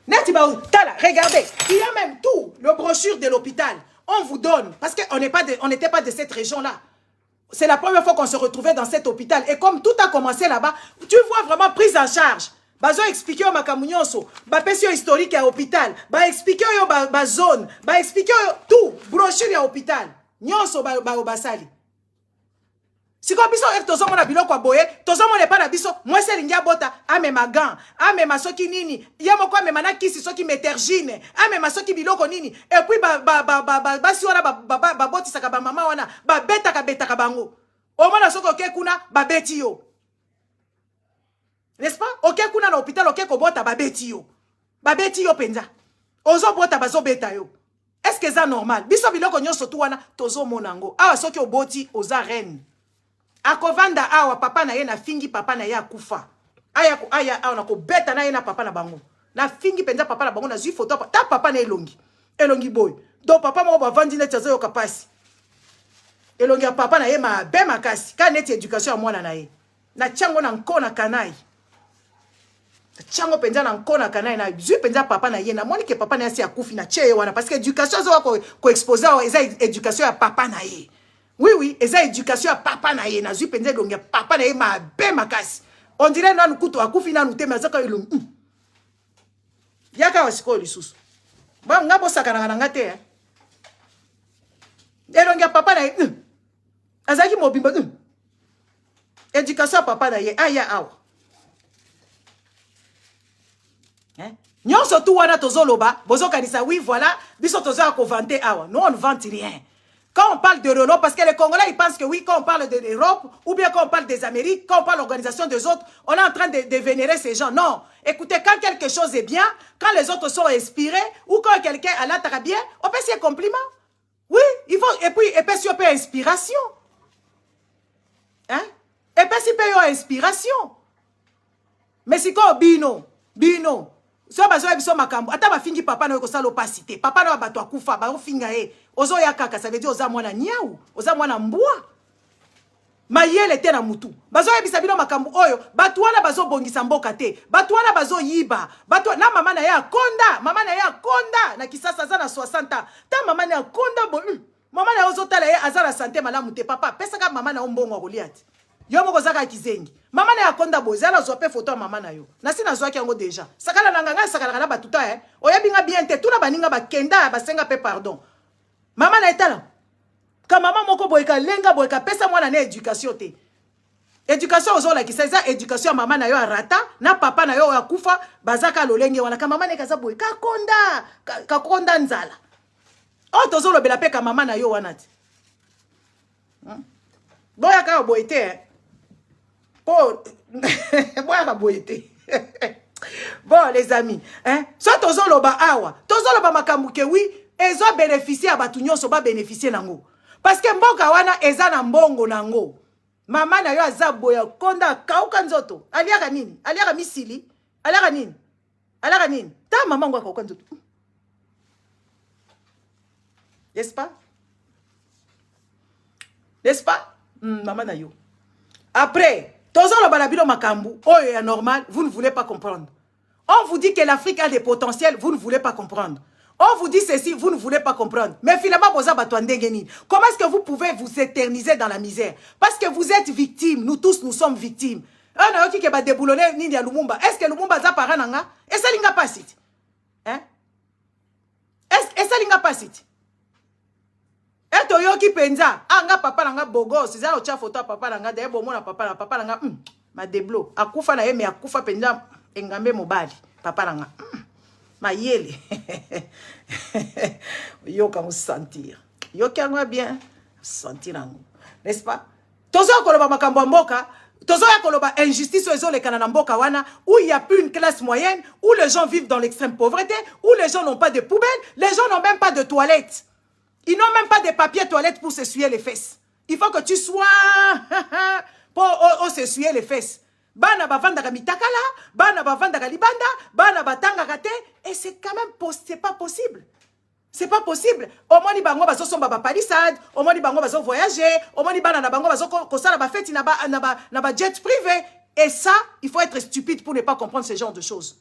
[SPEAKER 1] Regardez, il y a même tout, le brochure de l'hôpital. On vous donne, parce qu'on n'était pas de cette région-là. C'est la première fois qu'on se retrouvait dans cet hôpital. Et comme tout a commencé là-bas, tu vois vraiment prise en charge. Bazo expliquer au makamunyoso, ba pesio historique à l'hôpital, ba expliquer au zone, ba expliquer tout, brochure à l'hôpital. Nyonso ba basali. Si comme biso ek tozo mona biloko boye, tozo mona pas na biso, moi c'est lingia bota, ame magan, ame masoki nini, yamo kwa me manaki si soki metergine, ame masoki biloko nini, et puis si wana ba boti saka ba mama wana, ba beta ka bango. O mona soko ke kuna ba beti yo. N'est-ce pas? Ok kuna na hôpital ok ko bota ba beti yo. Ba beti yo penza. Ozo bota bazo beta yo. Est-ce que c'est normal? Biso biloko nyonso tu wana tozo monango. Awa soki oboti oza reine. Akovanda awa papa na ye na fingi papa na ye akufa. Aya awa na ko beta na ye na papa na bango. Na fingi penza papa na bango na zui photo ta papa na elongi. Elongi boy. Donc papa mo ba vandi net chazo yo kapasi. Elongi ya papa na ye ma be makasi. Ka net éducation ya mwana na ye. Na chango na nkona kanai. Chango penza na nkona kanai na zui penza papa na ye na moni ke papa na ye si akufi na che wana parce que éducation zo ko exposer eza éducation ya papa na ye. Oui, oui, et ça, éducation à papa na ye, na zui penze longa, papa na ye ma be makasi. On dirait na nukuto akufi na nute, mais ça quand il long. Yaka wasiko lisusu. Ba ngabo sakana na ngate hein. Et longa papa na ye. Azaki mobimba. Éducation à papa na ye, aya awa. Hein? Nyon surtout wana tozoloba, bozo kanisa oui voilà, biso tozo ko vanter awa. Non, on ne vante rien. Quand on parle de l'Europe, parce que les Congolais, ils pensent que oui, quand on parle de l'Europe, ou bien quand on parle des Amériques, quand on parle de l'organisation des autres, on est en train de vénérer ces gens. Non. Écoutez, quand quelque chose est bien, quand les autres sont inspirés, ou quand quelqu'un a l'attara bien, on peut se un compliment. Oui, il faut, et puis si on peut inspiration. Hein? Et puis si on peut inspiration. Mais si quand bino, so bazo biso makambo ata ba fingi papa na ko sala opacité papa na bato akufa ba ofinga e Ozo ya kaka, ça veut dire oza mwana niaou, oza mwana mbwa. Mayele te na mutu. Bazo yebisa bino makambu oyo, batu wana bazo bongisa mboka te. Batu wana bazo yiba. Batu na mama na ya konda, mama na ya konda na kisasa za na 60 ans. Ta mama na ya konda bo. Mama na ozo tala ye azala santé malamu te papa. Pesa ka mama na ombongo Goliath. Yo moko zaka kizengi. Mama na ya konda bo, zala zo pe photo mama na yo. Na sina zo yango déjà. Sakala na nganga sakala na batuta Oyebinga bien te tuna baninga bakenda basenga pe pardon. Mama na etala. Ka maman moko boyeka lenga boyeka pesa mwana na éducation te. Éducation ozola ki seza éducation maman na yo arata na papa na yo akufa bazaka lolenge wana ka maman na kaza boyeka konda ka konda nzala. O tozolo bela pe ka maman na yo wana ti. Boya ka boyete po boya ka boyete. Bon les amis, so tozolo ba awa, tozolo ba makambu ke oui, ezo bénéficier abatu nyonso ba bénéficier nango. Parce que mboka wana eza na mbongo nango. Mama na yo azabo ya konda kauka nzoto. Aliaka nini? Aliaka misili? Aliaka nini? Aliaka nini? Ta mama ngwa kauka nzoto. N'est-ce pas? N'est-ce pas? Maman na yo. Après, tozolo balabilo makambu, oh est normal, vous ne voulez pas comprendre. On vous dit que l'Afrique a des potentiels, vous ne voulez pas comprendre. On vous dit ceci, vous ne voulez pas comprendre. Mais finalement, comment est-ce que vous pouvez vous éterniser dans la misère? Parce que vous êtes victimes. Nous tous, nous sommes victimes. Est-ce que Lumumba a parlé? Est-ce que ça pas site? Est-ce que ça pas site? Est-ce que penza? Anga papa nanga bogo, c'est ça au photo papa nanga de bon mona papa nanga ma deblo. Akufa na ye me akufa penza engambe mobali papa nanga. Mayele. Yo quand vous sentir. Yo quand vous bien sentir nango. N'est-ce pas? Tozo koloba makambo mboka, tozo ya koloba injustice ozo le kana mboka wana où il y a plus une classe moyenne, où les gens vivent dans l'extrême pauvreté, où les gens n'ont pas de poubelle, les gens n'ont même pas de toilettes. Ils n'ont même pas de papier toilette pour s'essuyer les fesses. Il faut que tu sois pour s'essuyer les fesses. Bana bavandaka mitakala, bana bavandaka libanda, bana batangaka te, et c'est quand même c'est pas possible. C'est pas possible. Au moins, bango bazo somba ba palissade, au moins bango bazo voyager, au moins bana na bango bazo kosala ba fête na ba jet privé. Et ça, il faut être stupide pour ne pas comprendre ce genre de choses.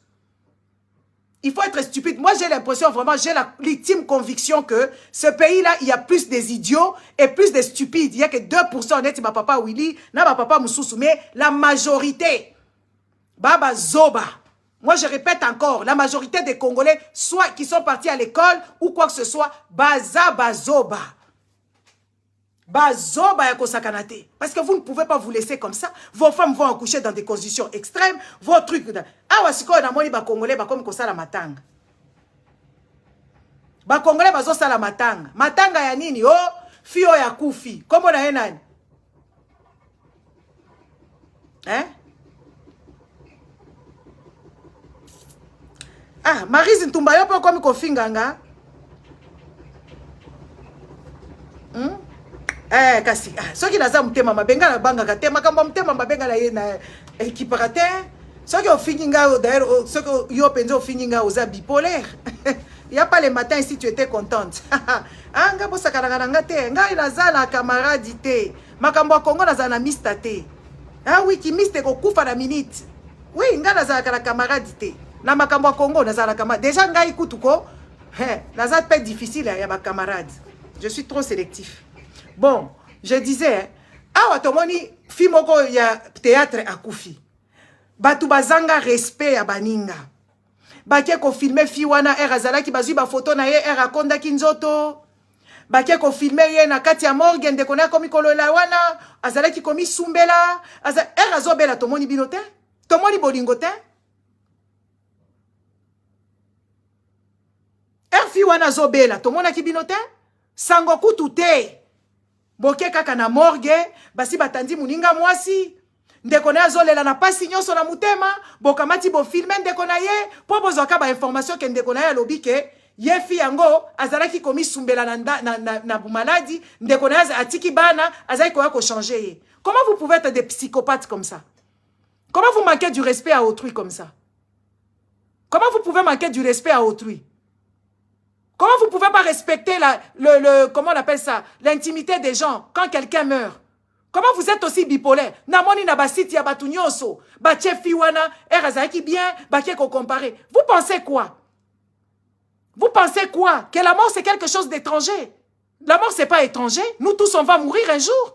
[SPEAKER 1] Il faut être stupide. Moi, j'ai l'impression, vraiment, j'ai l'ultime conviction que ce pays-là, il y a plus des idiots et plus des stupides. Il n'y a que 2% net, ma papa Willy, na ma papa Moussoussou, mais la majorité, Baba Zoba. Moi, je répète encore, la majorité des Congolais, soit qui sont partis à l'école ou quoi que ce soit, Baza Bazoba. Bazoba ya kosakanate. Parce que vous ne pouvez pas vous laisser comme ça. Vos femmes vont accoucher dans des conditions extrêmes. Vos trucs. Ah, wasiko na moni ba Congolais ba comme kosala matanga. Ba Congolais bazo sala matanga. Matanga ya nini? Oh, fio ya kufi. Comment na yenani? Hein? Ah, Marise Ntumba yo po comme kofinganga. Kasi soki naza mutema mabenga na banga kate makambo mutema mabenga na ye na équiparate soki ofinginga d'ailleurs soki yo penzo ofinginga oza bipolaire. Il y a pas le matin si tu étais contente. Anga bosaka na nganga te ngai naza na camarade te makambo ya Congo naza na mista te. Ah oui ki miste ko kufa na minute. Oui ngai naza na camarade te na makambo ya Congo naza na camarade déjà ngai kutuko naza pas difficile ya ba camarade. Je suis trop sélectif. Bon, je disais, awa tomoni fi moko ya théâtre akufi. Batu bazanga respect ya baninga. Bakie ko filmer fi wana azala ki bazui ba photo na ye akonda kinzoto. Bakie ko filmer ye na kati ya morgue ndeko na komi kolola wana azala ki komi sumbela. Azobela tomoni binote? Tomoni bolingote? Fi wana zobela tomona ki binote? Sango kutu te. Boke kaka na morgue, basi batandi muninga mwasi. Ndeko na azolela na pasi nyonso na mutema, bokamati bo filme ndeko na ye, po bozwaka ba information ke ndeko na ye alobi ke ye fi yango azalaki komi sumbela na maladi, ndeko na ye atiki bana, azali koya ko changer ye. Comment vous pouvez être des psychopathes comme ça? Comment vous manquez du respect à autrui comme ça? Comment vous pouvez manquer du respect à autrui? Comment vous pouvez pas respecter comment on appelle ça, l'intimité des gens quand quelqu'un meurt? Comment vous êtes aussi bipolaire? Namoni na basiti ya batu nyonso, batie fiwana, erazaki bien, bakie ko comparer. Vous pensez quoi? Vous pensez quoi? Que la mort c'est quelque chose d'étranger? La mort c'est pas étranger. Nous tous on va mourir un jour.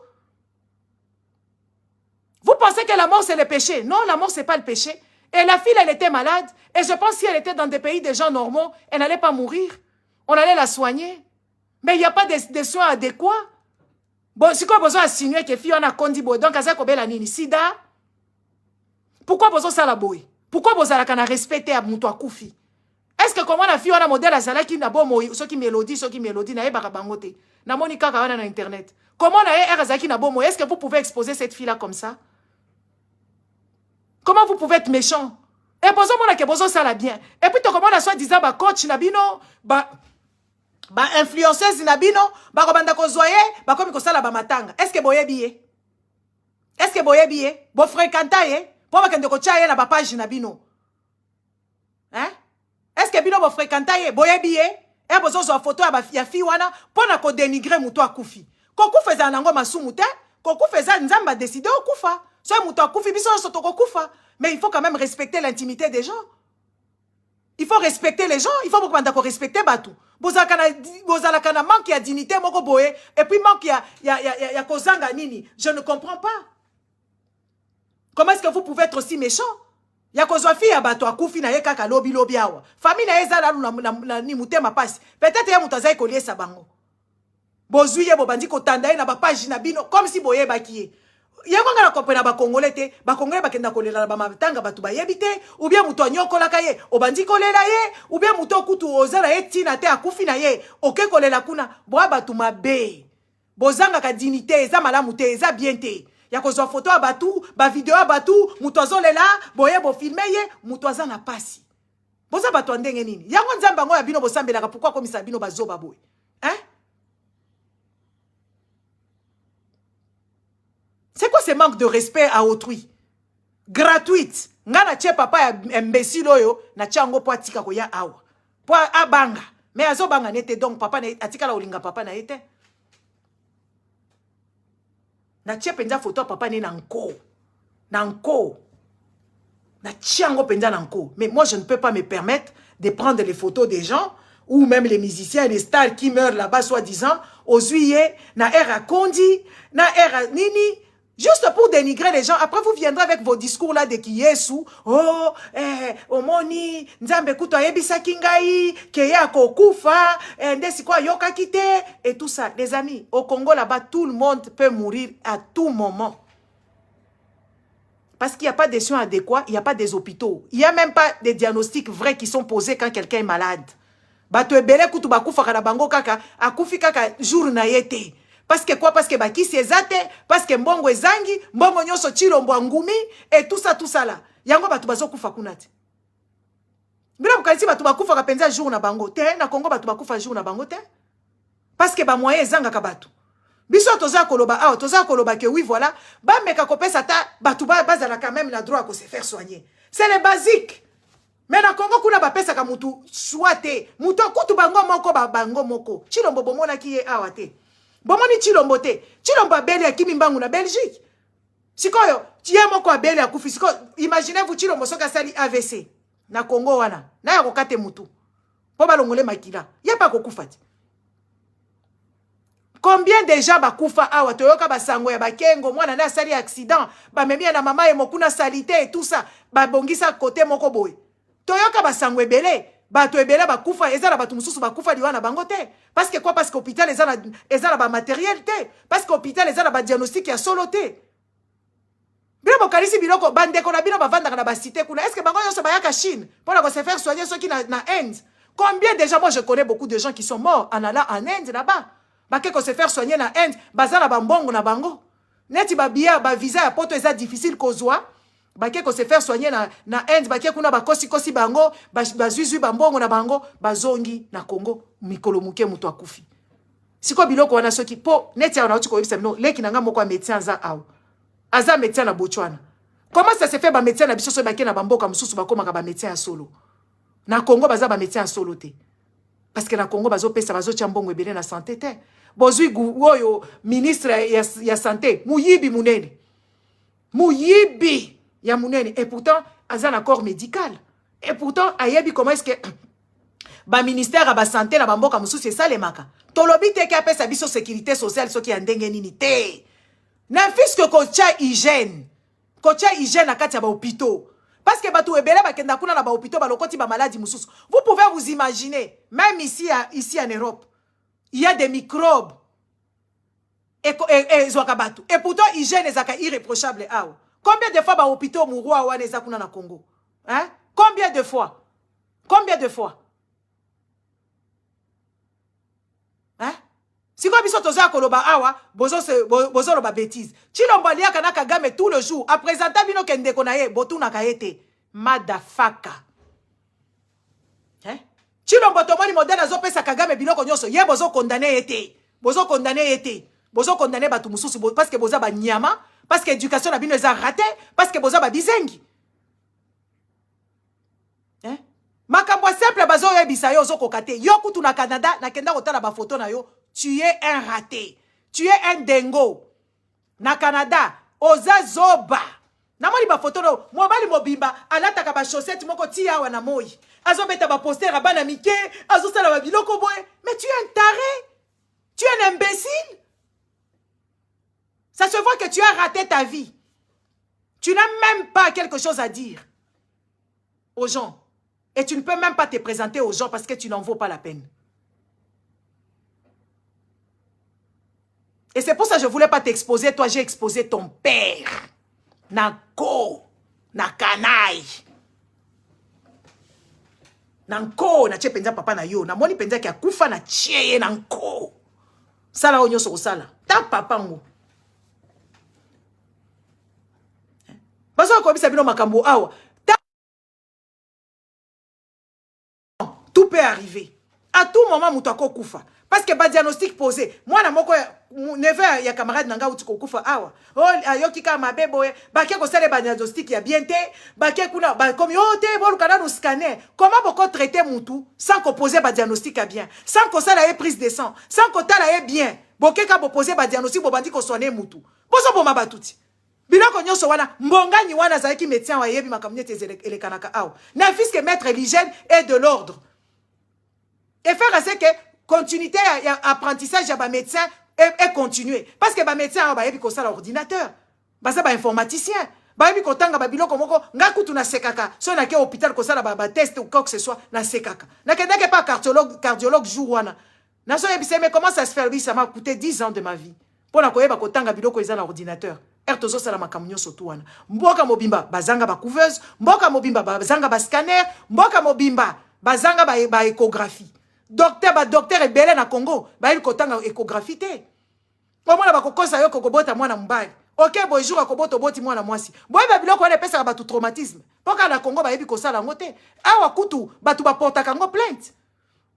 [SPEAKER 1] Vous pensez que la mort c'est le péché? Non, la mort c'est pas le péché. Et la fille elle était malade. Et je pense que si elle était dans des pays des gens normaux, elle n'allait pas mourir. On allait la soigner. Mais il n'y a pas de soins adéquats. Bon, si quoi besoin d'insinuer que fille on a kondi boy, donc à ça qu'on la nini sida. Pourquoi besoin ça la boy? Pourquoi besoin la kana respecter à moutoua koufi? Est-ce que comment la fille on a modèle à zala qui n'a bon moi, ceux qui mélodie na eba bangote. Na monika ka na internet. Comment na e zaki na bon moi? Est-ce que vous pouvez exposer cette fille là comme ça? Comment vous pouvez être méchant? Et besoin mon que besoin ça la bien. Et puis comment la soit disant ba coach na bino ba influenceuse na bino ba kobanda ko zoyer ba komi ko sala ba matanga. Est-ce que boye biye? Est-ce que boye biye? Bo fréquenta ye po ba kende ko chaye na ba page na bino. Hein? Est-ce que bino bo fréquenta ye boye biye? E bozo zo photo ya fi wana po na ko dénigrer muto akufi. Ko kufeza nango masumu te, ko kufeza nzamba décider okufa. So muto akufi biso so to ko kufa. Mais il faut quand même respecter l'intimité des gens. Il faut respecter les gens. Il faut beaucoup respecter Batou. Bozala kana manque ya dignité moko boye et puis manque ya kozanga nini. Je ne comprends pas. Comment est-ce que vous pouvez être aussi méchant? Ya kozwa fi ya bato akufi na ye kaka lobi awa. Famille na eza la ni mutema pasi. Peut-être ya mutazai kolie sa bango. Bozuye bobandi ko tanda na ba page na bino comme si boye bakiye. Yango ngala kopena ba congolais te, ba congolais bakenda kolela ba matanga batu ba yebite, ou bien muto nyokola kaye, obandi kolela ye, ou bien muto kutu ozala ye tina te akufi na ye, oke kolela kuna, boa batu mabe. Bozanga ka dignité, eza malamu te, eza bien te. Ya kozwa photo a batu, ba video a batu, muto azolela, boye bo filmer ye, muto azana pasi. Boza batu ndenge nini? Yango nzamba ngo ya bino bosambelaka pourquoi komisa bino bazoba boy? Hein? C'est quoi ce manque de respect à autrui? Gratuite. Nga na tche papa ya imbécile oyo, na tchango po atika ko ya awa. Po abanga. Mais azo banga nete donc papa na atika la olinga papa na ete. Na tche penza photo papa ne nanko. Nanko. Na tchango penza nanko. Mais moi je ne peux pas me permettre de prendre les photos des gens ou même les musiciens et les stars qui meurent là-bas soi-disant aux huillets, na era kondi, na era nini. Juste pour dénigrer les gens. Après, vous viendrez avec vos discours là de qui Yesu. Oh, omoni, nzambe kuto ayebisa kingai, keya kokufa, ndesi kwa yoka kite, et tout ça. Les amis, au Congo là-bas, tout le monde peut mourir à tout moment. Parce qu'il n'y a pas des soins adéquats, il n'y a pas des hôpitaux. Il n'y a même pas des diagnostics vrais qui sont posés quand quelqu'un est malade. Bato ebele kutu bakufa kana bango kaka, akufi kaka jour na yete. Parce que quoi? Parce que bakisi ezate, parce que mbongo ezangi, mbongo nyoso chilombo ngumi, et tout ça là. Yango batu bazo kufa kunati. Bila bukalisi batu bakufa kapenza jour na bango te, na Congo batu bakufa jour na bango te. Parce que ba moyen ezanga ka batu. Biso toza koloba, toza koloba que oui voilà, ba meka kopesa ta batu bazala quand même la droit à se faire soigner. C'est le basique. Mais na Congo kuna ba pesa ka mutu swate, mutu kutu bango moko ba bango moko. Chilombo bomona ki ye awate. Bomoni chilombo te. Chilombo abeli akimi mbangu na Belgique. Sikoyo, tiye moko abeli akufi. Siko, imaginez-vous chilombo soka sali AVC. Na Congo wana. Na ya kokate mutu. Po balongole makila. Ya pa kokufati. Combien de gens bakufa awa toyoka basango ya bakengo mwana na sali accident ba memia na mama ye mokuna salite et tout ça ba bongisa côté moko boy. Toyoka basango ebele. Bato ebele bakufa ezala batu mususu bakufa liwana bango te parce que quoi? Parce que hôpital ezala ba matériel te, parce que hôpital ezala ba diagnostic ya solo te. Bila bokalisi biloko bandeko na bino bavandaka na ba cité kuna. Est-ce que bango yoso bayaka Chine pour la se faire soigner ceux qui na Inde? Combien de gens? Moi je connais beaucoup de gens qui sont morts en allant en Inde là-bas. Bakeko se faire soigner na Inde, bazala ba mbongo na bango. Neti ba biya ba visa ya poto eza difficile kozwa. Bakeko se faire soigner na Inde, bakeko kuna bakosi bango, bazuzui bambongo na bango, bazongi na Congo, mikolo muke mutu akufi. Siko biloko wana soki po neti ya wanauti koyebisa no, leki nanga moko wa médecin za awa. Aza médecin na Botswana. Comment ça se fait ba médecin na biso so bakena bamboka mususu bakoma ka ba médecin ya solo? Na Congo baza ba médecin ya solo te. Parce que na Congo, bazo pesa, bazo chambongo ebele na santé te. Bozui goyo ministre ya santé, muyibi munene. Muyibi ya munene. Et pourtant, azan accord médical. Et pourtant, ayebi comment est-ce que ba ministère à ba santé na bamboka musu c'est ça les maka. Tolobi te ki apesa biso sécurité sociale so ki andenge nini te. Na fiske kocha hygiène. Kocha hygiène na kati ya ba hôpitaux. Parce que batou ebele bakenda kuna na ba hôpitaux ba lokoti ba maladie mususu. Vous pouvez vous imaginer, même ici en Europe, il y a des microbes. Et pourtant hygiène ezaka irréprochable awa. Combien de fois ba hôpitaux murwa wa neza kuna na Congo? Hein? Combien de fois? Combien de fois? Hein? Si quoi biso toza koloba awa, bozo loba bêtise. Chilombo liaka na Kagame tout le jour. A présenter bino kende konaye, botu na kaete. Madafaka. Hein? Chilombo tomoni modèle azo pesa Kagame biloko nyonso. Ye bozo condamné ete. Bozo condamné ete. Bozo condamné batu mususu parce que boza ba nyama, parce que éducation na bino eza raté, parce que boza ba bizengi. Hein? Makambo simple bazo yebisa yo zo kokate. Yo kutu na Canada na kenda kotala ba photo na yo. Tu es un raté. Tu es un dingo. Na Canada, oza zoba. Namoni ba photo no, mobali mobimba, alata ba chaussette moko tia wana moi. Azo beta ba poster abana mike, azo sala ba biloko boy. Mais tu es un taré. Tu es un imbécile. Ça se voit que tu as raté ta vie. Tu n'as même pas quelque chose à dire aux gens. Et tu ne peux même pas te présenter aux gens parce que tu n'en vaux pas la peine. Et c'est pour ça que je ne voulais pas t'exposer. Toi, j'ai exposé ton père. Nanko. Na canaille. Nanko. Na tche penza papa na yo. Na moni penza ki a kufa na tcheye nanko. Sala onyo so sala. Ta papa ngo. Baso ko bisa bino makambo awa. Tout peut arriver. À tout moment, moutako kufa. Parce que ba diagnostic posé. Moi, na moko neve ya camarade nanga utiko kufa awa. Oh, ayoki ka mabebo ba ke ko sale ba diagnostic ya bien te, ba ke kuna ba comme yo te bon kana no scanner. Comment boko traiter mutu sans ko poser ba diagnostic à bien, sans ko sala e prise de sang, sans ko tala e bien. Boke ka bo poser ba diagnostic bo bandi ko soigner mutu. Boso bo mabatuti. Biloko nyonso wana mbongani wana zaki médecin wa yebi makamnete elekanaka awa. Na fiske maître l'hygiène et de l'ordre. Et faire assez que continuité à apprentissage à médecin et continuer. Parce que les médecins ont ça l'ordinateur. Parce que les informaticiens. Ils ont tanga biloko moko ngaku tu na sekaka. Si on a qu'à hôpital ko ça la test ou quoi que ce soit na sekaka. Na kenda pas cardiologue jour wana. Na so yebise mais comment ça se fait? Oui, ça m'a coûté 10 ans de ma vie. Pour na koyeba ko tanga biloko eza na ordinateur. Ertozo sala makamnyo sotu wana. Mboka mobimba bazanga ba couveuse, mboka mobimba bazanga ba scanner, mboka mobimba bazanga ba échographie. Docteur ebele na Congo, ba il kotanga échographie te. Comment la bakokosa yo kokobota mwana mbali. OK, bonjour akobota boti mwana mwasi. Boye ba biloko wana pesa ba tout traumatisme. Poka na Congo ba yebi kosala ngote. Awa kutu batu ba porta kango plainte.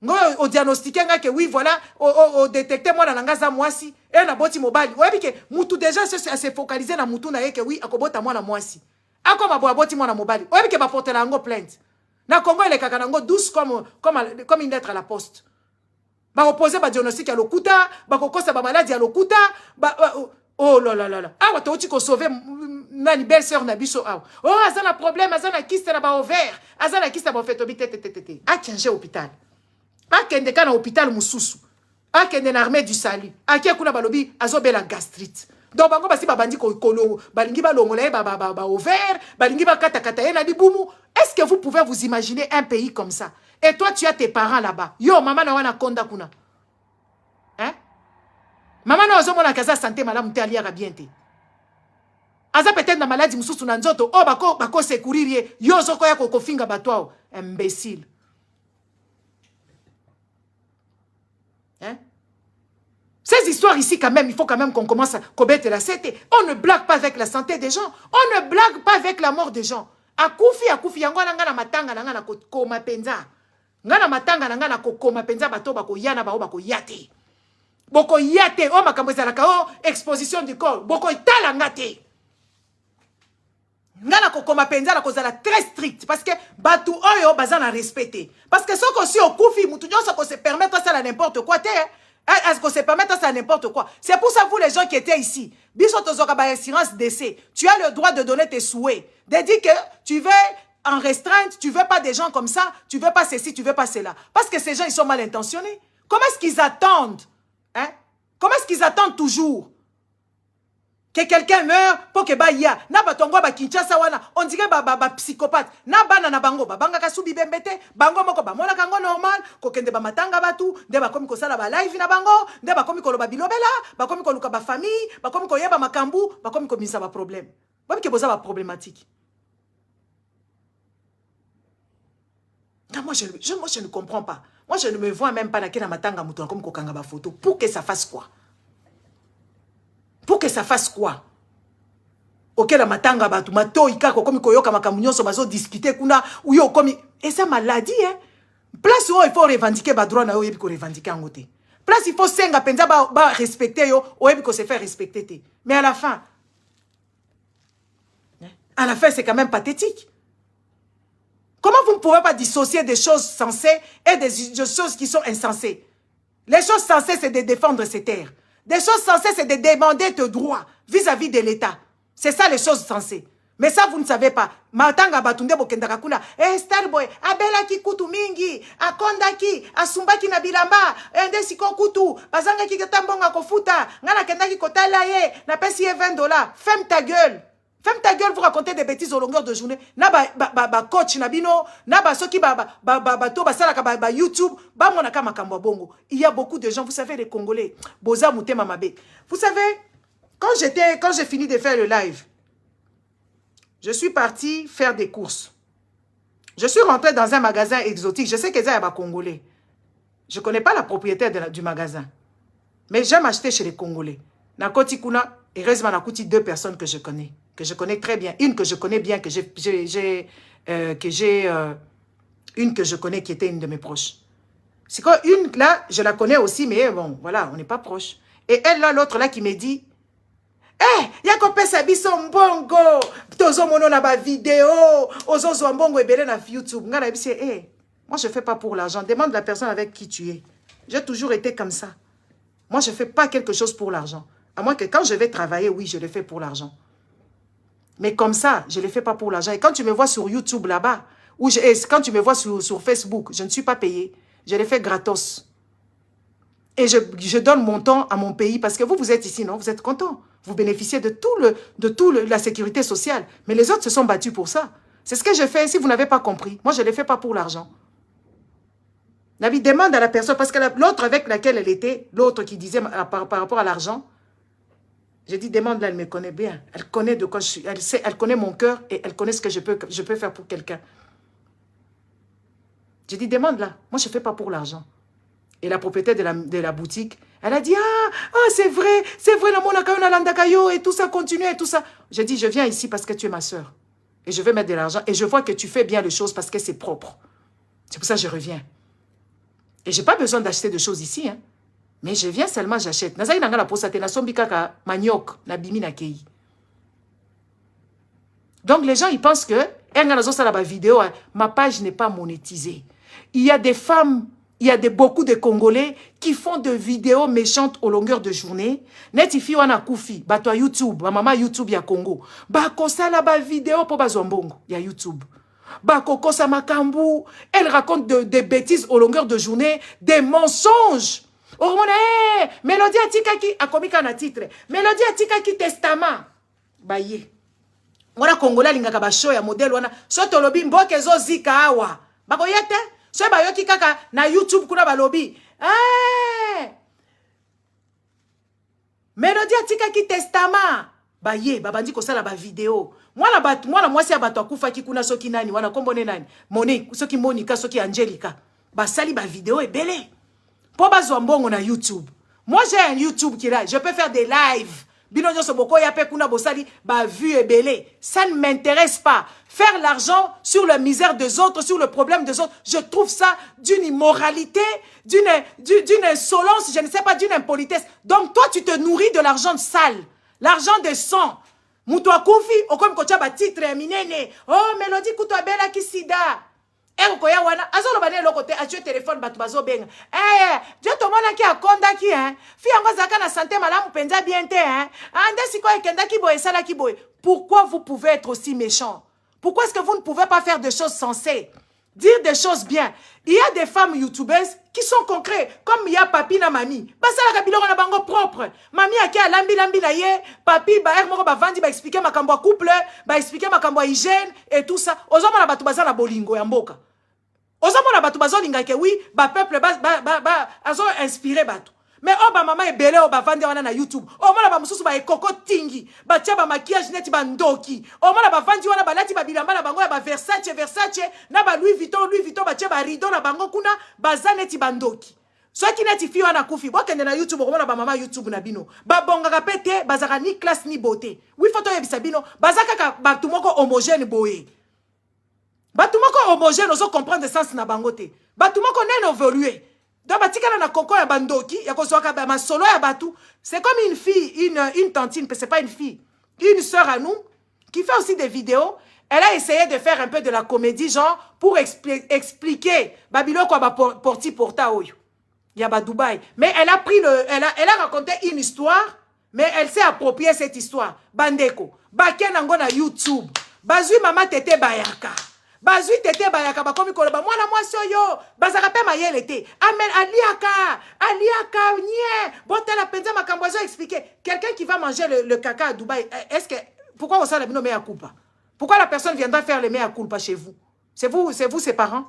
[SPEAKER 1] Ngo o diagnostiquer nga que oui voilà, o détecter mwana nanga za mwasi et na boti mobali. Oyebi ke mutu déjà se focaliser na mutu na ye que oui akobota mwana mwasi. Akoma bo boti mwana mobali. Oyebi ke ba porter la ngo plainte. Na Congo il est kakanango douce comme une lettre à la poste. Ba opposer ba diagnostic à l'okuta, ba kokosa ba maladie à l'okuta, oh là là là là. Ah wa to ko sauver nani belle sœur na biso ah. Oh azana problème, azana kyste na ba ovaire, azana kyste ba fetobi tete. A changer hôpital. A kende kana hôpital mususu. A kende na armée du salut. A kia kuna balobi azobela gastrite. Donc bango basi babandi ko kolo balingi ba longola ba ovaire, balingi ba kata ye na libumu. Est-ce que vous pouvez vous imaginer un pays comme ça? Et toi, tu as tes parents là-bas. Yo, maman na wana konda kuna. Hein? Maman na ozo mona kaza santé malamu te aliara bien te. Aza peut-être na maladie mususu na nzoto. Oh, bako secourir yo zoko ya kofinga batwao. Imbécile. Hein? Ces histoires ici, quand même, il faut quand même qu'on commence à commettre la santé. On ne blague pas avec la santé des gens. On ne blague pas avec la mort des gens. Akufi yango na matanga na koma penza. Ngana matanga na koma penza bato bako yana bako yate. Boko yate o makambo ezalaka o exposition du corps. Boko itala ngate. ngana kokoma penza na kozala très strict parce que batu oyo baza na respecté parce que soko si okufi mutu nyonso ko se permettre ça n'importe quoi te est-ce qu'on se permettre ça n'importe quoi. C'est pour ça vous les gens qui étaient ici biso tozoka ba assurance décès, tu as le droit de donner tes souhaits, de dire que tu veux en restreinte, tu veux pas des gens comme ça, tu veux pas ceci, tu veux pas cela, parce que ces gens ils sont mal intentionnés. Comment est-ce qu'ils attendent, hein? Comment est-ce qu'ils attendent toujours que quelqu'un meure pour que ba ya na batongo ba Kinshasa wana on dirait ba psychopathe na bana na bango ba banga kasubi bembete bango moko ba mona kango normal ko kende ba matanga batu nde ba komi ko sala ba live na bango nde ba komi ko loba bilobela ba komi ko luka ba famille ba komi ko yeba makambu ba komi ko misa ba problème ba ke boza ba problématique. Non, moi je ne comprends pas. Moi je ne me vois même pas na kena matanga mutu comme ko kanga ba photo pour que ça fasse quoi? Pour que ça fasse quoi? Ok, la matanga batu mato ikako komi koyoka makamunyoso bazo discuter kuna uyo komi et ça maladie hein. Place où il faut revendiquer ba droit na yo yebi ko revendiquer en côté. Place il faut senga penza ba respecter yo o yebi ko se faire respecter te. Mais à la fin c'est quand même pathétique. Comment vous ne pouvez pas dissocier des choses sensées et des choses qui sont insensées? Les choses sensées c'est de défendre ses terres. Des choses sensées, c'est de demander tes droits vis-à-vis de l'État. C'est ça les choses sensées. Mais ça, vous ne savez pas. Matanga batunde bokendaka kuna. Starboy, abela ki kutu mingi, akonda ki, asumba ki na bilamba, ende siko kutu, bazanga ki tambonga kofuta, ngana kenda ki kotala ye, na pesi ye $20. Ferme ta gueule. Ferme ta gueule, vous racontez des bêtises au longueur de journée. Na coach na bino, na soki to basalaka ba YouTube, ba monaka makambo bongo. Il y a beaucoup de gens, vous savez les Congolais, boza mutema mabe. Vous savez, quand j'ai fini de faire le live, je suis parti faire des courses. Je suis rentré dans un magasin exotique. Je sais que c'est un Congolais. Je connais pas la propriétaire du magasin. Mais j'aime acheter chez les Congolais. Na koti kuna, heureusement na koti 2 personnes que je connais très bien. Une que je connais bien, une que je connais qui était une de mes proches. C'est quoi une là, je la connais aussi, mais bon, voilà, on n'est pas proches. Et elle là, l'autre là qui me dit, eh, y'a qu'on peut s'habiller mbongo, tozo mono na ba vidéo, ozo mbongo ebele na YouTube. Nga la bisi, moi je fais pas pour l'argent. Demande la personne avec qui tu es. J'ai toujours été comme ça. Moi je fais pas quelque chose pour l'argent. À moins que quand je vais travailler, oui, je le fais pour l'argent. Mais comme ça, je ne le fais pas pour l'argent. Et quand tu me vois sur YouTube là-bas, ou quand tu me vois sur Facebook, je ne suis pas payé. Je le fais gratos. Et je donne mon temps à mon pays parce que vous êtes ici, non? Vous êtes content. Vous bénéficiez de la sécurité sociale. Mais les autres se sont battus pour ça. C'est ce que je fais si vous n'avez pas compris. Moi, je ne le fais pas pour l'argent. Nabi demande à la personne, parce que l'autre avec laquelle elle était, l'autre qui disait par rapport à l'argent, j'ai dit, demande-là, elle me connaît bien. Elle connaît de quoi je suis. Elle connaît mon cœur et elle connaît ce que je peux faire pour quelqu'un. J'ai dit, demande-là. Moi, je ne fais pas pour l'argent. Et la propriétaire de la boutique, elle a dit, c'est vrai, la monakayo landakayo et tout ça continue et tout ça. J'ai dit, je viens ici parce que tu es ma soeur. Et je vais mettre de l'argent. Et je vois que tu fais bien les choses parce que c'est propre. C'est pour ça que je reviens. Et je n'ai pas besoin d'acheter de choses ici, hein. Mais je viens seulement, j'achète. Nazai nanga la posate na sombi kaka maniok na bimi na kei. Donc les gens ils pensent que vidéo, ma page n'est pas monétisée. Il y a des femmes, beaucoup de Congolais qui font des vidéos méchantes au longueur de journée. Netifi wana kufi, bato YouTube, ma maman YouTube ya Congo. Ba kosala ba vidéo po bazombongo ya YouTube. Ba kokosa makambu, elle raconte des bêtises au longueur de journée, des mensonges. Oh mon Mélodie atikaki akomika na titre. Mélodie atikaki testament. Baye. Mwana Kongola lingaka ba show ya modèle wana. So tolobi mboke zo zika awa. Bako yete? So bayoki kaka na YouTube kuna balobi. Mélodie atikaki testament. Baye babandi kosala ba vidéo. Mwana mwasi ya bato akufaki kuna soki nani wana kombone nani. Monique soki Monica soki Angelica. Basali ba vidéo ebele. Pour bazwambongo na YouTube. Moi j'ai un YouTube qui est là, je peux faire des lives. Binonyo soboko ya pe kuna bosali ba vue et belé. Ça ne m'intéresse pas. Faire l'argent sur la misère des autres, sur le problème des autres, je trouve ça d'une immoralité, d'une insolence, je ne sais pas, d'une impolitesse. Donc toi tu te nourris de l'argent sale, l'argent de sang. Mutu akufi okomi kocha ba titre minene. Oh Melody kutu abela ki sida. Koya wana azolo bane lokote atue téléphone batu bazo benga. Dieu to mona ki akonda ki Fi yango zaka na santé malamu penza bien te Ande siko ekenda ki boye sala ki boye. Pourquoi vous pouvez être aussi méchant? Pourquoi est-ce que vous ne pouvez pas faire des choses sensées? Dire des choses bien. Il y a des femmes youtubeuses qui sont concrètes. Comme il y a papi na mami. Basala kabiloko na bango propre. Mami ake alambi lambi na ye. Papi ba moko ba vandi ba expliquer makambo ya couple, ba expliquer makambo ya hygiène et tout ça. Ozomona batu bazala bolingo ya mboka. Ozomona batu bazolinga ke oui, ba peuple azo inspiré batu. Mais oh ba maman ebele oh ba vandi wana na YouTube. Oh mona ba mususu ba ekoko tingi. Ba tia ba maquillage neti ba ndoki. Oh mona ba vandi wana ba lati ba bilamba na bango ya ba Versace na ba Louis Vuitton ba tia ba rideau na bango kuna ba zaneti ba ndoki. So ki neti fi wana kufi bo kende na YouTube oh mona ba mama YouTube na bino. Ba bonga pete bazaka ni classe ni beauté. Oui photo ya bisabino bazaka ka batu moko homogène boye. Batu moko homogène ozo comprendre sens na bango te. Batu moko nene évoluer. Donc, batikana na koko ya bandoki, ya kozwaka ma solo ya batu. C'est comme une fille, une tantine, c'est pas une fille, une sœur à nous, qui fait aussi des vidéos. Elle a essayé de faire un peu de la comédie, genre, pour expliquer, Babylon quoi, porti porta oyo. Yaba Dubaï. Mais elle a pris elle a raconté une histoire, mais elle s'est appropriée cette histoire. Bandeko. Baken nango na YouTube. Bazui mama tete bayaka. Bazui tete bayaka bakomi koloba mwana mwasi oyo bazaka pe mayele te amen aliaka nie botela penza makambo zo expliquer quelqu'un qui va manger le caca à Dubaï est-ce que pourquoi on sait la bino mea culpa pourquoi la personne viendra faire le mea culpa chez vous c'est vous ses parents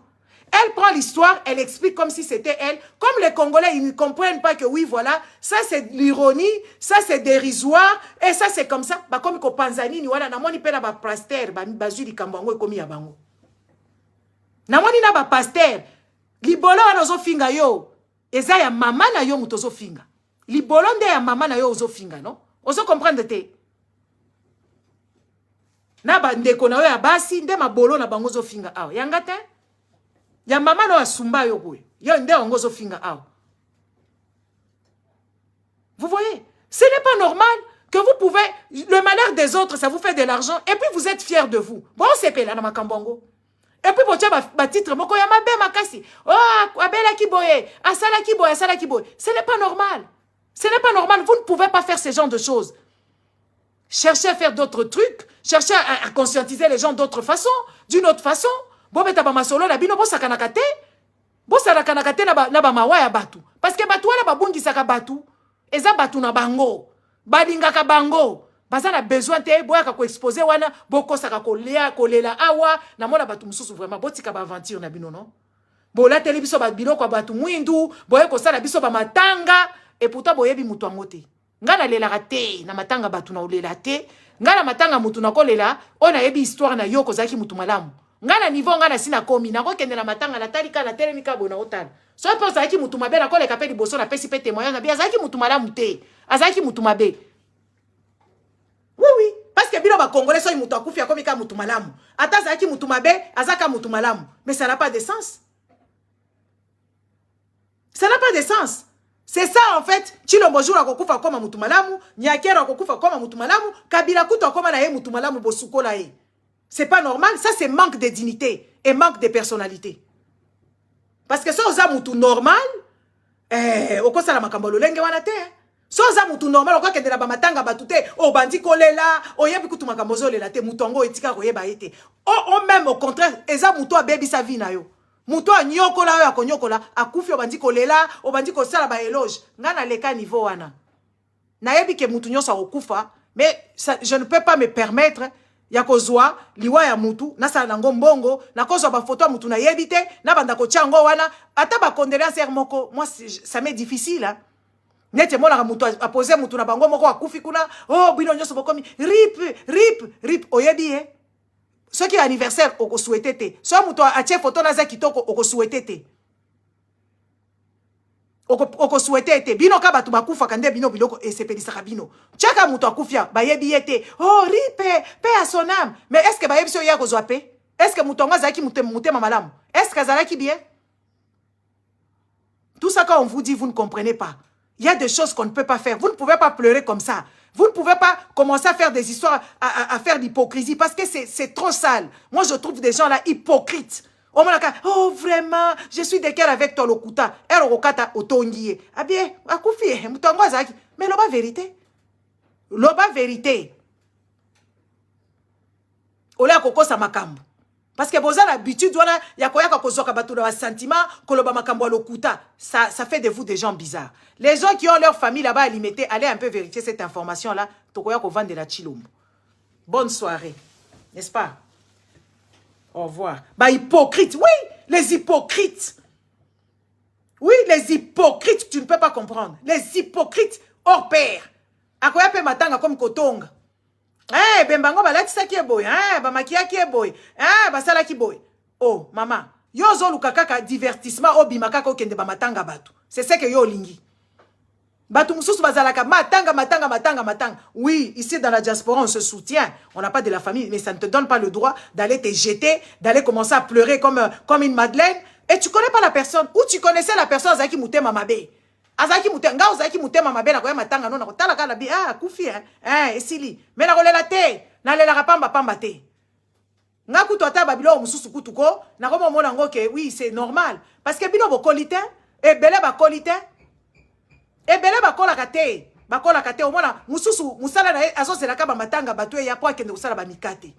[SPEAKER 1] elle prend l'histoire elle explique comme si c'était elle comme les Congolais ils ne comprennent pas que oui voilà ça c'est l'ironie ça c'est dérisoire et ça c'est comme ça ba comme ko panzani ni wana na moni pe na ba pasteur bazui likambango ekomi ya bango. Namoni na ba pasteur libolo wana ozo finga yo eza ya mama na yo muto ozo finga libolo nde ya mama na yo ozo finga no ozo comprendre te na ba ndeko na yo ya basi nde mabolo na bango ozo finga awa yanga te ya mama no asumba yo kwe yo nde ongo ozo finga awa. Vous voyez, ce n'est pas normal que vous pouvez le malheur des autres ça vous fait de l'argent et puis vous êtes fiers de vous bon c'est pela na makambongo. Et puis, pour ba titre, moko ya mabe makasi. Oh, abela kiboye, asala kiboye. Ce n'est pas normal. Ce n'est pas normal. Vous ne pouvez pas faire ce genre de choses. Cherchez à faire d'autres trucs. Cherchez à conscientiser les gens d'autre façon. D'une autre façon. Bo beta ba masolo la bino bo sakanakate. Bo sakanakate na ba mawa ya batu. Parce que batu wana ba bungi saka batu. Eza batu na bango. Balinga ka bango. Baza na besoin te boya ko exposer wana boko saka kolela awa na mona batu mususu vraiment botika ba aventure na bino non bola tele biso ba biloko kwa batu mwindu boye ko sala biso ba matanga et pourtant boyebi mutu angote ngana lela rate na matanga batu na olela te ngana matanga mutu na kolela ona yebi histoire na yoko zaki mutu malamu ngana niveau ngana sina komi na kokende na matanga na talika na telemika bona otala so pense zaki mutu mabe na koleka pe liboso na pesi pe témoignage na bia zaki mutu malamu te azaki mutu mabe. Oui, parce que bino ba Congolais so mutu akufi akomi ka mutu malamu. Ata zaki mutu mabe, azaka mutu malamu. Mais ça n'a pas de sens. Ça n'a pas de sens. C'est ça en fait. Chilo bonjour akokufa koma mutu malamu, Nyakero akokufa koma mutu malamu, Kabila kuto akoma na ye mutu malamu bosuko la ye. C'est pas normal, ça c'est manque de dignité et manque de personnalité. Parce que ça oza mutu normal, okosa la makambo lolenge wana te. Soza mutu normal okoke de la bamatanga batute o bandi kolela o yebi kutu makambo zolela te mutongo etika koyeba ete o même au contraire eza mutu abebi sa vie na yo mutu anyokola yo akonyokola akufi o bandi kolela o bandi kosala ba éloge ngana leka niveau wana na yebi ke mutu nyosa okufa mais ça, je ne peux pas me permettre ya kozwa liwa ya mutu na sala nango mbongo na kozwa ba photo mutu na yebi te na banda ko chango wana ata ba condoléances moko moi ça m'est difficile hein. Nete mona mutu a posé mutu na bango moko akufi kuna oh bino nyoso bokomi rip oyebi ce qui est anniversaire oko souhaité te so mutu a tie photo na za kitoko oko souhaité te oko souhaité te bino ka batu bakufa kande bino biloko esepelisa bino chaka mutu akufia bayebi yete oh rip paix à son âme mais est-ce que bayebi so ya kozwa paix est-ce que mutu nga zaki mutema malamu est-ce que zalaki bien tout ça quand on vous dit vous ne comprenez pas. Il y a des choses qu'on ne peut pas faire. Vous ne pouvez pas pleurer comme ça. Vous ne pouvez pas commencer à faire des histoires, à faire l'hypocrisie, parce que c'est trop sale. Moi, je trouve des gens là hypocrites. Oh, vraiment, je suis de cœur avec toi, Lokuta. Ah bien, mais l'oba vérité. L'oba vérité. Ola koko sa makambo. Parce que vous avez l'habitude, il y a quoi un sentiment, ça fait de vous des gens bizarres. Les gens qui ont leur famille là-bas à limiter, allez un peu vérifier cette information-là. De la Chilombo. Bonne soirée. N'est-ce pas? Au revoir. Bah, hypocrites, oui, les hypocrites. Oui, les hypocrites, tu ne peux pas comprendre. Les hypocrites hors pair. À quoi peut matanga comme Kotonga? Eh, bembango balatisa ki boy, bamakia ki boy, basala ki boy. Oh, maman, yo zo lukakaka divertissement obimakaka okende bamatanga batu. C'est ce que yo lingi. Batu mususu bazalaka matanga. Oui, ici dans la diaspora on se soutient. On n'a pas de la famille, mais ça ne te donne pas le droit d'aller te jeter, d'aller commencer à pleurer comme une madeleine. Et tu connais pas la personne. Ou tu connaissais la personne Azaki Moutema Mabé. Azaki Moutenga, Azaki Moutema Mabé, na koya matanga non, na kotala kala bi, kufi, esili. Mais na kolela te, na lela pamba te. Nga kutu ata babilo mususu kutuko, na komo mona ngoke, oui, c'est normal. Parce que bino bo kolite, e bele ba kolite, e bele ba kola kate, o mona mususu musala na azo selaka ba matanga batwe ya po akende kusala ba mikate.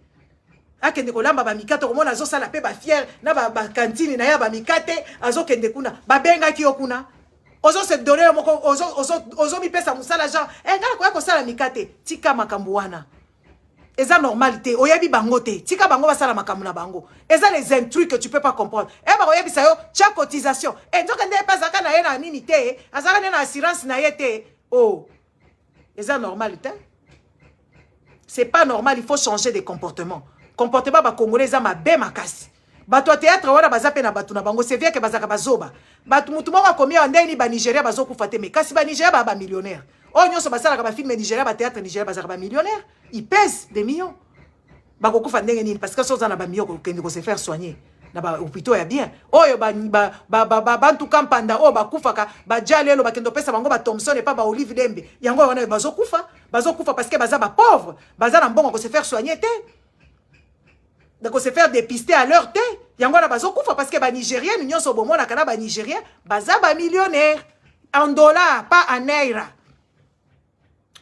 [SPEAKER 1] Akende kolamba ba mikate, o mona azo sala pe ba fier, na ba kantine na ya ba mikate, azo kende kuna, ba benga ki okuna. Ozo se donner ozo mi pesa musala genre ngala kwa ko sala mikate tika makambo wana eza normalité oyebi bango te tika bango basala makambo na bango eza les intrus que tu peux pas comprendre ba oyebi sa yo cha cotisation ndoka nde pesa kana ye na nini te azaka na assurance na ye te oh eza normalité c'est pas normal il faut changer de comportement ba congolais eza mabe makasi. Bato théâtre wana bazape na batu na bango c'est vrai que bazaka bazoba batu mutu moko akomi ndeni ba Nigeria bazokufa te mais kasi ba Nigeria ba millionnaire oh nyonso basala ba film Nigeria ba théâtre Nigeria bazaka ba millionnaire ils pèsent des millions bakokufa ndenge nini parce que soza na ba millions ko se faire soigner na ba hôpitaux ya bien oyo bantu kampanda o bakufaka ba jalelo bakendo pesa bango ba Thompson et pas ba Olive Dembe yango wana bazokufa parce que baza ba pauvre baza na mbongo ko se faire soigner te. Donc, se faire dépister à leur thé. Yango na bazo kufa parce que ba Nigérien, l'Union Sobomo na kana ba Nigérien, baza ba millionnaire en dollars, pas en naira.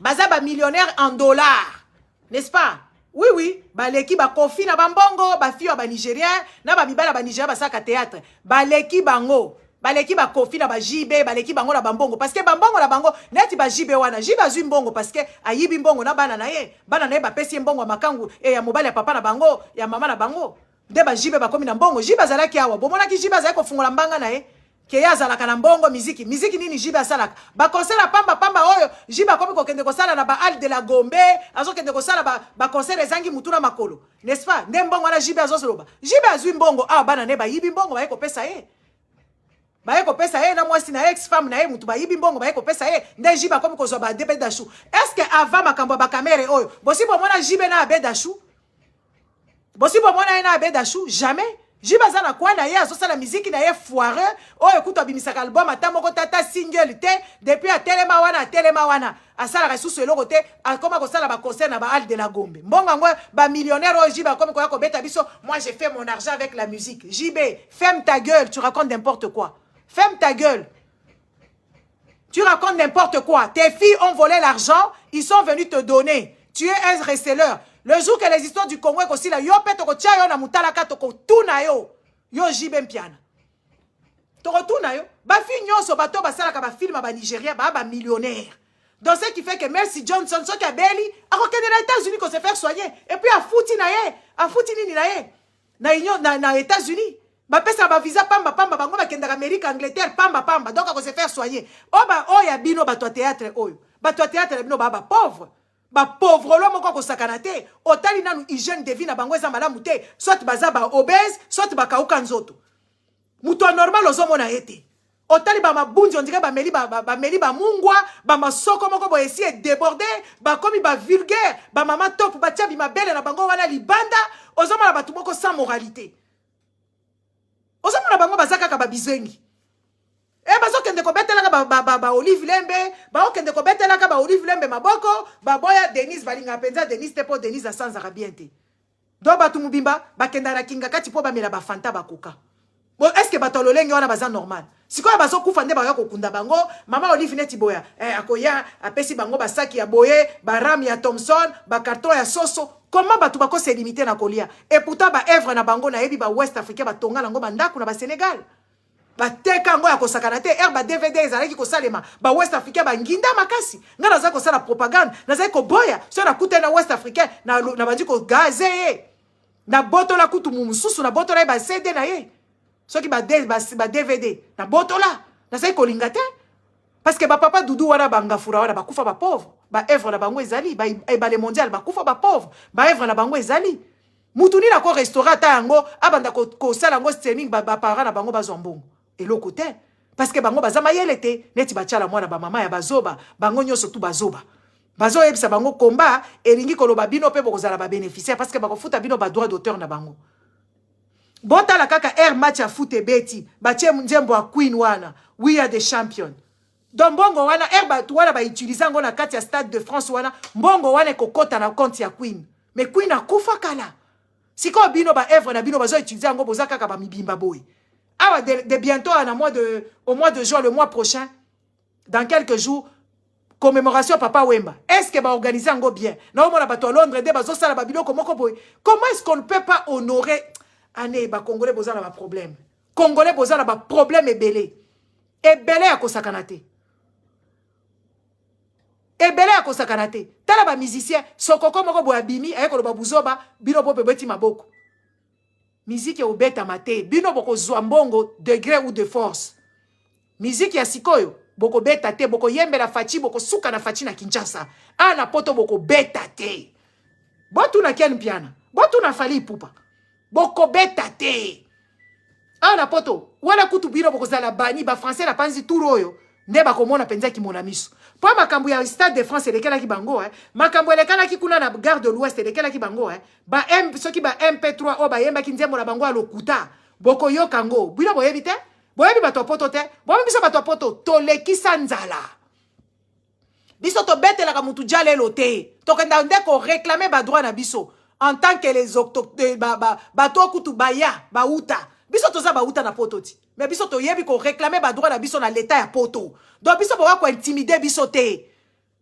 [SPEAKER 1] Baza ba millionnaire en dollars. N'est-ce pas? Oui, oui. Ba leki ba kofi na bambongo, ba fio ba Nigérien, na ba mibala ba Nigérien ba saka théâtre. Ba leki bango. Baleki ba kofi na ba jibe, baleki bango na bambongo parce que bambongo na bango neti ba jibe wana jibe azui mbongo parce que ayibi mbongo na bana na ye ba pesi mbongo makangu e ya mobali ya papa na bango ya mama na bango nde ba jibe ba komi na mbongo jibe azalaki awa bomona ki jibe azalaki kofungola mbanga na ye ke ya azalaka na mbongo miziki nini jibe asalaka ba concert pamba oyo jibe akomi kokende kosala na ba Al de la Gombe azokende kosala ba concert ezangi mutuna makolo n'est-ce pas nde mbongo na jibe azosoloba jibe azui mbongo awa bana ne ba yibi mbongo ba ye kopesa ye ba ko pesa ye na mwasi na ex femme na ye mutu ba yibi mbongo ba ko pesa ye nde jiba comme ko zo ba debe dashu est-ce que avant makambo ba caméra oyo bosi bo mona jibe na abe dashu bosi bo mona na abe dashu jamais jiba za na kwa na ye azo sala musique na ye foireux oyo kuto abimisaka album ata moko tata single te depuis a telema wana asala ka susu eloko te akoma ko sala ba concert na ba Al de la Gombe mbonga ngwe ba millionnaire oyo jiba comme ko ya ko beta biso moi j'ai fait mon argent avec la musique JB ferme ta gueule tu racontes n'importe quoi. Ferme ta gueule. Tu racontes n'importe quoi. Tes filles ont volé l'argent, ils sont venus te donner. Tu es un receleur. Le jour que les histoires du Congo aussi là, yo petoko tia yo na mutalaka toko tuna yo. Yo jibe mpiana. Toko tuna yo. Ba fi nyonso bato basala ka ba film ba Nigeria ba millionnaire. Donc ce qui fait que Mercy Johnson so ka beli, a kokende na États-Unis ko se faire soigner et puis a fouti nini na union na États-Unis. Ba pesa ba visa pamba bango ba kenda Amérique Angleterre pamba donc ako se faire soigner oya bino bato théâtre oyo bato théâtre bino ba pauvre lo moko ko sakana te otali nanu hygiène de vie na bango eza malamu te soit baza ba obèse soit ba kauka nzoto muto normal ozomona ete otali ba mabunzi on dirait ba meli ba mungwa ba masoko moko bo essayer déborder ba komi ba vulgaire ba mama top ba tia bi mabele na bango wana libanda ozomona batu moko sans moralité. Ozomona bango bazaka ka babizengi. Bazoke kende ko betelaka ba Olive Lembe, ba kende ko betelaka ba Olive Lembe maboko, ba boya Denise balinga penza Denise te po Denise asanza bien te. Do batu mubimba ba kenda na kinga kati po ba mela ba fanta ba koka. Bon, est-ce que bato lolenge wana baza normal? Sikoya bazo kufa nde ba kokunda bango, mama Olive neti boya, akoya apesi bango ba saki ya boye, ba ram ya Thomson, ba carton ya soso. Comment bato bako se limiter na kolia? Et pourtant ba œuvre na bango na yebi ba West Africain ba tonga nango ba ndaku na ba Sénégal. Ba teka ngo ya kosakana te, ba DVD ezalaki kosalema, ba West Africain ba nginda makasi. Nga naza kosala propagande, naza ko boya, so na kute na West Africain na bandi ko gaze. Na botola kutu mumususu na botola ba CD na ye. So ki ba DVD na botola, naza ko lingate. Parce que ba papa Doudou wana bangafura wana bakufa ba pauvre. Ba œuvre na bango ezali, ba le mondial bakufa ba pauvre. Ba œuvre na bango ezali. Mutuni na ko restaurant ta yango, abanda ko sala ngo streaming ba parents na bango bazombongo. Et le côté parce que bango bazama yelete neti bachala mwana ba mama ya bazoba, bango nyoso tu bazoba. Bazo yebisa bango komba elingi koloba bino pe bokozala ba bénéficiaire parce que bako futa bino ba droit d'auteur na bango. Bota la kaka air match ya foot beti, batie njembo a Queen wana, we are the champion. Donc mbongo wana erba wana ba utiliser ngo na kati ya Stade de France wana mbongo wana kokota na compte ya Queen mais Queen akufa kala siko bino ba œuvre na bino bazo utiliser ngo bozaka ka ba mibimba boy awa de bientôt au mois de juin le mois prochain dans quelques jours commémoration Papa Wemba est-ce que ba organiser ngo bien na omona bato à Londres de bazo sala ba biloko moko boy comment est-ce qu'on ne peut pas honorer ane ba congolais bozala ba problème congolais bozala ba problème ebelé à kosakana te ebele ya kosakana te tala ba musicien sokoko moko boya bimi ayeko loba buzoba bino bope beti maboko musique ya obeta mate bino boko zwa mbongo degré ou de force musique ya sikoyo boko beta te boko yembela fachi boko suka na fachi na Kinshasa ana poto boko beta te botu na ken piana botu na fali pupa boko beta te ana poto wala kutu bino boko zala bani ba français na panzi turoyo nde bakomona penza ki mona miso po makambo ya Stade de France elekela ki bango makambo elekala ki kuna na Gare de l'Ouest elekela ki bango ba soki ba MP3 o ba yemba ki nzembo na bango a lokuta boko yokango bino boyebi te boyebi bato poto te boyebi biso bato poto tolekisa nzala biso to betela ka mutu jalelo te tokenda ndeko réclamer ba droit na biso en tant que les bato kutu baya ba uta biso toza ba uta na poto ti mais biso to yebi ko réclamer ba droit na biso na l'état ya poto donc biso ba ko intimider biso te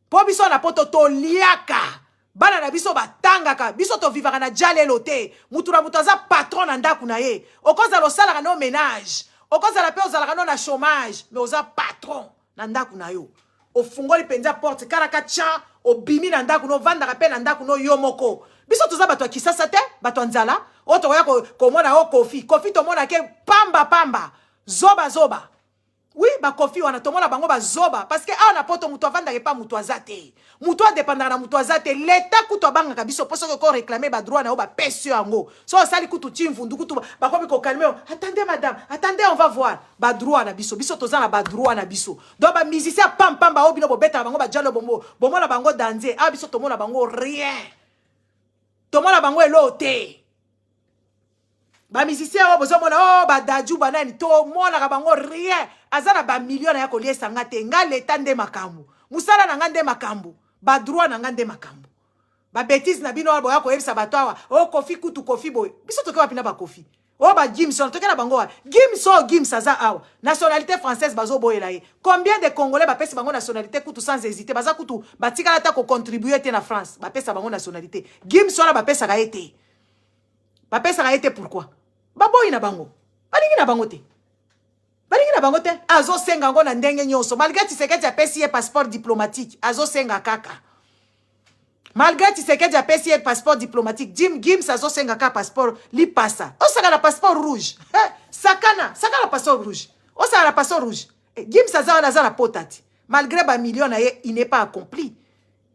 [SPEAKER 1] po biso na poto to liaka bana na biso batangaka biso to vivaka na jalelo te mutu na mutu aza patron na ndaku na ye okoza lo sala no ménage okoza la pe ozala no na chômage mais oza patron na ndaku na yo ofungoli penza porte karaka cha obimi na ndaku no vanda ka pe na ndaku no yo moko biso toza bato kisasa te bato nzala oto ya ko mona o kofi to mona ke pamba zoba oui ba kofi wana to mona bango ba zoba parce que ana poto muto avanda ke pa muto azate muto dépendant na muto azate l'état kuto banga ka biso poso ko réclamer ba droit na o ba pesio yango so sali kutu chimvundu kutu ba komi ko calmer attendez madame attendez on va voir ba droit na biso toza na ba droit na biso donc ba musicien pam ba obino bo beta bango ba jalo bombo na bango danser a biso to mona bango rien to mona bango elote ba musicien o bozo mona o ba daju banani to mona ka bango rien azana ba million ya ko liesa ngate nga leta nde makambu musala na ngande makambu ba droit na ngande makambu ba bêtise na bino boya ko yebisa batwa o kofi kutu kofi boy biso to ka pina ba kofi o ba Gimson to kana bango Gims aza awa nationalité française bazo boyela ye combien de congolais ba pesa bango nationalité kutu sans hésiter baza kutu batikala ta ko contribuer te na France ba pesa bango nationalité Gimson ba pesa ka été ba pesa ka été pourquoi ba boy na bango balingi na bango te azo senga ngo na ndenge nyonso malgré Tshisekedi apesi ye passeport diplomatique azo senga kaka malgré Tshisekedi apesi ye passeport diplomatique Gims azo senga ka passeport li passa o saka na passeport rouge sakana passeport rouge o saka na passeport rouge Gims aza na potati malgré ba million na ye il n'est pas accompli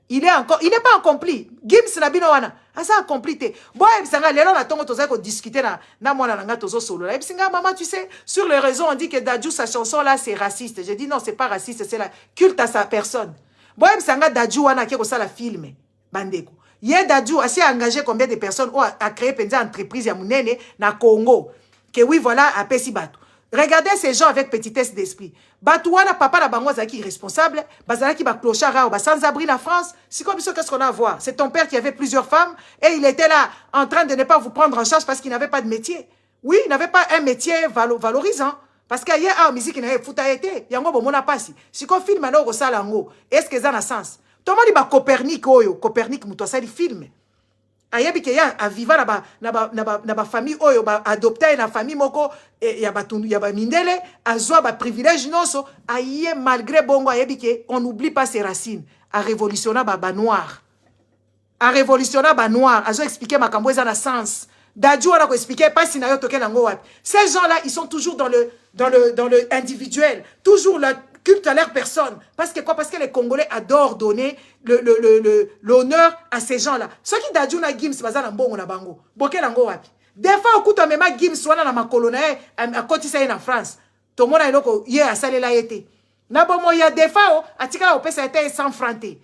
[SPEAKER 1] il n'est pas accompli Gims na bino wana asa accompli te boy bisanga lelo na tongo toza ko discuter na mwana na nga tozo solo la bisinga maman tu sais sur les réseaux on dit que Dadju sa chanson là c'est raciste j'ai dit non c'est pas raciste c'est la culte à sa personne boy bisanga Dadju wana ke ko sala film bandeko ye Dadju a engagé combien de personnes ou a créé penza entreprise ya munene na Congo que oui voilà a pesi bato Regardez ces gens avec petitesse d'esprit. Batouana, papa, la bangoise qui est responsable. Bazala qui va clochard, sans abri la France. C'est comme ça, qu'est-ce qu'on a à voir? C'est ton père qui avait plusieurs femmes et il était là en train de ne pas vous prendre en charge parce qu'il n'avait pas de métier. Oui, il n'avait pas un métier valorisant. Parce qu'il y a une musique qui n'a pas été. Il y a un bon passé. Si on filme, alors on sait l'ango. Est-ce que ça a un sens? Tout le monde dit Copernic, Copernic, muto ça, il filme. Ayabi ke ya aviva na ba famille oyo ba adopter na famille moko ya batundu ya ba mindele azwa ba privilège noso aye malgré bongo ayabi ke on n'oublie pas ses racines a révolutionner ba noir a révolutionner ba noir azo expliquer makambo eza na sens Dadju on a expliqué pas si na yo toke nango wapi. Ces gens là ils sont toujours dans le individuel, toujours le culte à leur personne. Parce que quoi? Parce que les Congolais adorent donner l'honneur à ces gens-là. Ceux qui d'adjou na Gims, baza na mbongo na bango. Boke nango wapi. Des fois, au coup, tu as même Gims, wana na makolonae, à côté ça en France. Tout le monde a eloko, yé, a salé la yété. Na bomo, y a des fois, à tika au ça a été sans franté.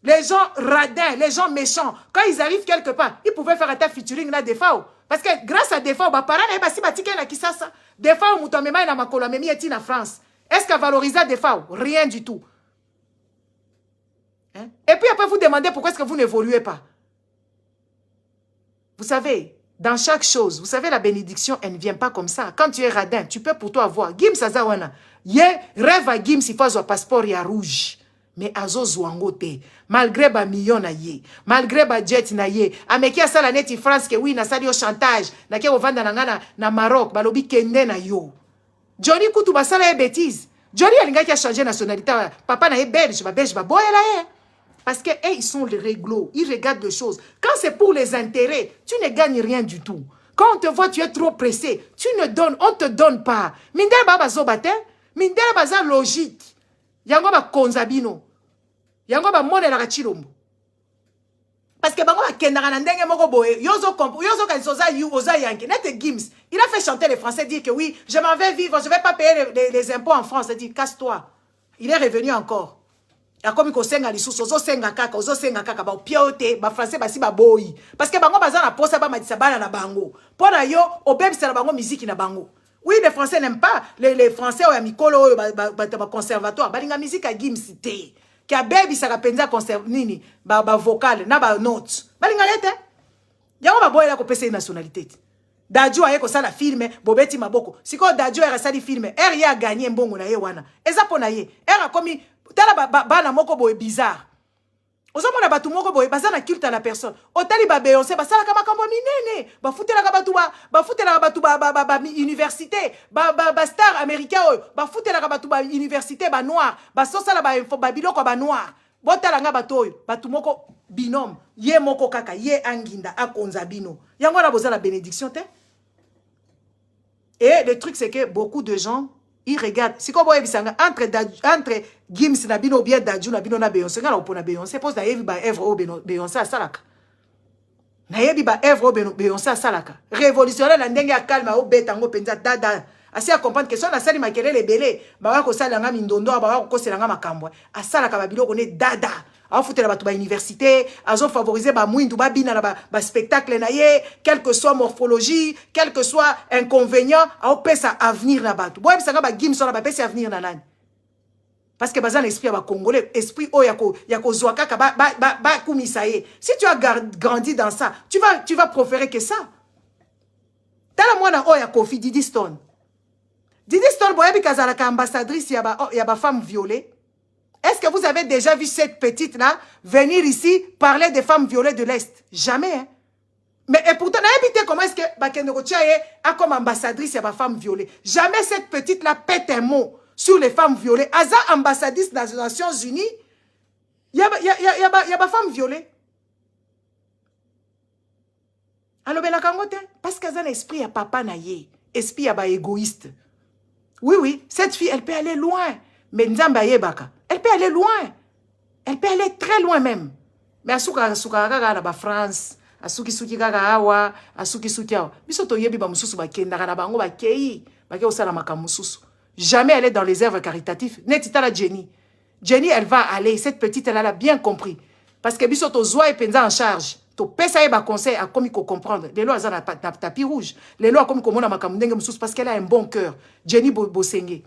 [SPEAKER 1] Les gens radins, les gens méchants, quand ils arrivent quelque part, ils pouvaient faire un featuring là des fois. Parce que grâce à des fois, bah, parents, bah, si batika na kisasa, des fois, on m'a na makolo, même yéti na France. Est-ce qu'à valoriser des fois? Rien du tout. Hein? Et puis après, vous demandez pourquoi est-ce que vous n'évoluez pas. Vous savez, dans chaque chose, vous savez, la bénédiction, elle ne vient pas comme ça. Quand tu es radin, tu peux pour toi avoir. Gims Azawana. Yé, rêve à Gims, il faut un passeport, il y a rouge. Mais azo zwangote. Malgré ba million na ye. Malgré ba jet na ye. Ameki a sala neti France que oui, na sali au chantage. Na ke ovanda na Maroc. Balobi kende na yo. Johnny Koutou basala e bêtise. Johnny a qui a changé de nationalité. Papa na e belge, ba boy là. Parce que ils sont les réglos. Ils regardent les choses. Quand c'est pour les intérêts, tu ne gagnes rien du tout. Quand on te voit, tu es trop pressé. Tu ne donnes, on ne te donne pas. Mindela baba zobate. Mindela baza logique. Yango ba konzabino. Yango ba mone la kachilombo. Parce que bango ba kendara na ndenge moko boye. Yozo kansoza yu oza yanki. Nete Gims. Il a fait chanter les Français, dire que oui, je m'en vais vivre, je ne vais pas payer les impôts en France. Il dit, casse-toi. Il est revenu encore. Il a comme il senga li sous ozo senga kaka ba piote ba français ba si ba boyi. Parce que bango baza na posa ba matisa bana na bango. Pona yo obeb c'est la bango musique na bango. Oui, les Français n'aiment pas les Français au mikolo ba conservatoire. Ba linga musique a Gims té. Ki a baby ça penza conserve nini ba vocal na ba notes. Ba linga lete. Yango ba boy la ko pesa nationalité. Dadju aye ko sala filme bobeti maboko. Siko Dadju era sali filme. Er a gagné mbongo na ye wana. Eza pona ye. Er a komi tala bana moko boye bizarre. Ozomona batu moko boye bazana culte à la personne. Otali ba Beyoncé basala kama kambo minene. Ba futela ka batu ba université, ba star américain ba futela ka batu ba université ba noir, ba sosala ba info ba biloko ba noir. Botala nga batoyo, batu moko binôme, ye moko kaka, ye anginda akonza bino. Yango na boza la bénédiction te. Et le truc c'est que beaucoup de gens ils regardent. Si comme entre Gims na bino bien Dadju na bino na Beyoncé, ngala opona Beyoncé pose na yebi ba œuvre o Beyoncé a salaka. Na yebi ba œuvre o Beyoncé a salaka. Révolutionnaire na ndenge ya calme o betango penza dada. Asi a comprendre que son na sali makelele belé, ba wa ko sala nga mindondo, ba wa ko sala nga makambo. A salaka ba biloko ne dada. A foutre ba to ba université, azo favoriser ba mwindu ba bina na ba spectacle na ye, quelle que soit morphologie, quel que soit inconvénient, a pesa avenir na batu. Boye bisanga ba Gims na ba pesa avenir na nani. Parce que bazan esprit ba congolais, esprit o yako zwaka ka ba kumisa ye. Si tu as grandi dans ça, tu vas proférer que ça. Tala mwana o ya Kofi Didi Stone. Didi Stone boye bikazala ka ambassadrice ya ba femme violée. Est-ce que vous avez déjà vu cette petite-là venir ici parler des femmes violées de l'Est? Jamais. Hein? Mais et pourtant, comment est-ce que Bakendo Tchaye a comme ambassadrice ma femme violée? Jamais cette petite-là pète un mot sur les femmes violées. Aza ambassadrice dans les Nations Unies, il y a ma femme violée. Alors, la kangote, parce qu'elle a un esprit à papa naïe, esprit à égoïste. Oui, cette fille, elle peut aller loin. Mais Nzamba Yebaka. Elle peut aller loin. Elle peut aller très loin même. Mais asuka kaka na France, asuki kaka awa, asuki awa. Bisoto yebi ba mususu ba kenda na bango ba kei, ba ke osala makamususu. Jamais elle est dans les œuvres caritatifs. Netita la Jenny. Jenny, elle va aller. Cette petite, elle a bien compris. Parce que bisoto zoa et penza en charge. To pesa ye ba conseil a comme ko comprendre. Les lois na tapis rouge. Les lois comme komona makamundenge mususu parce qu'elle a un bon cœur. Jenny Bosenge.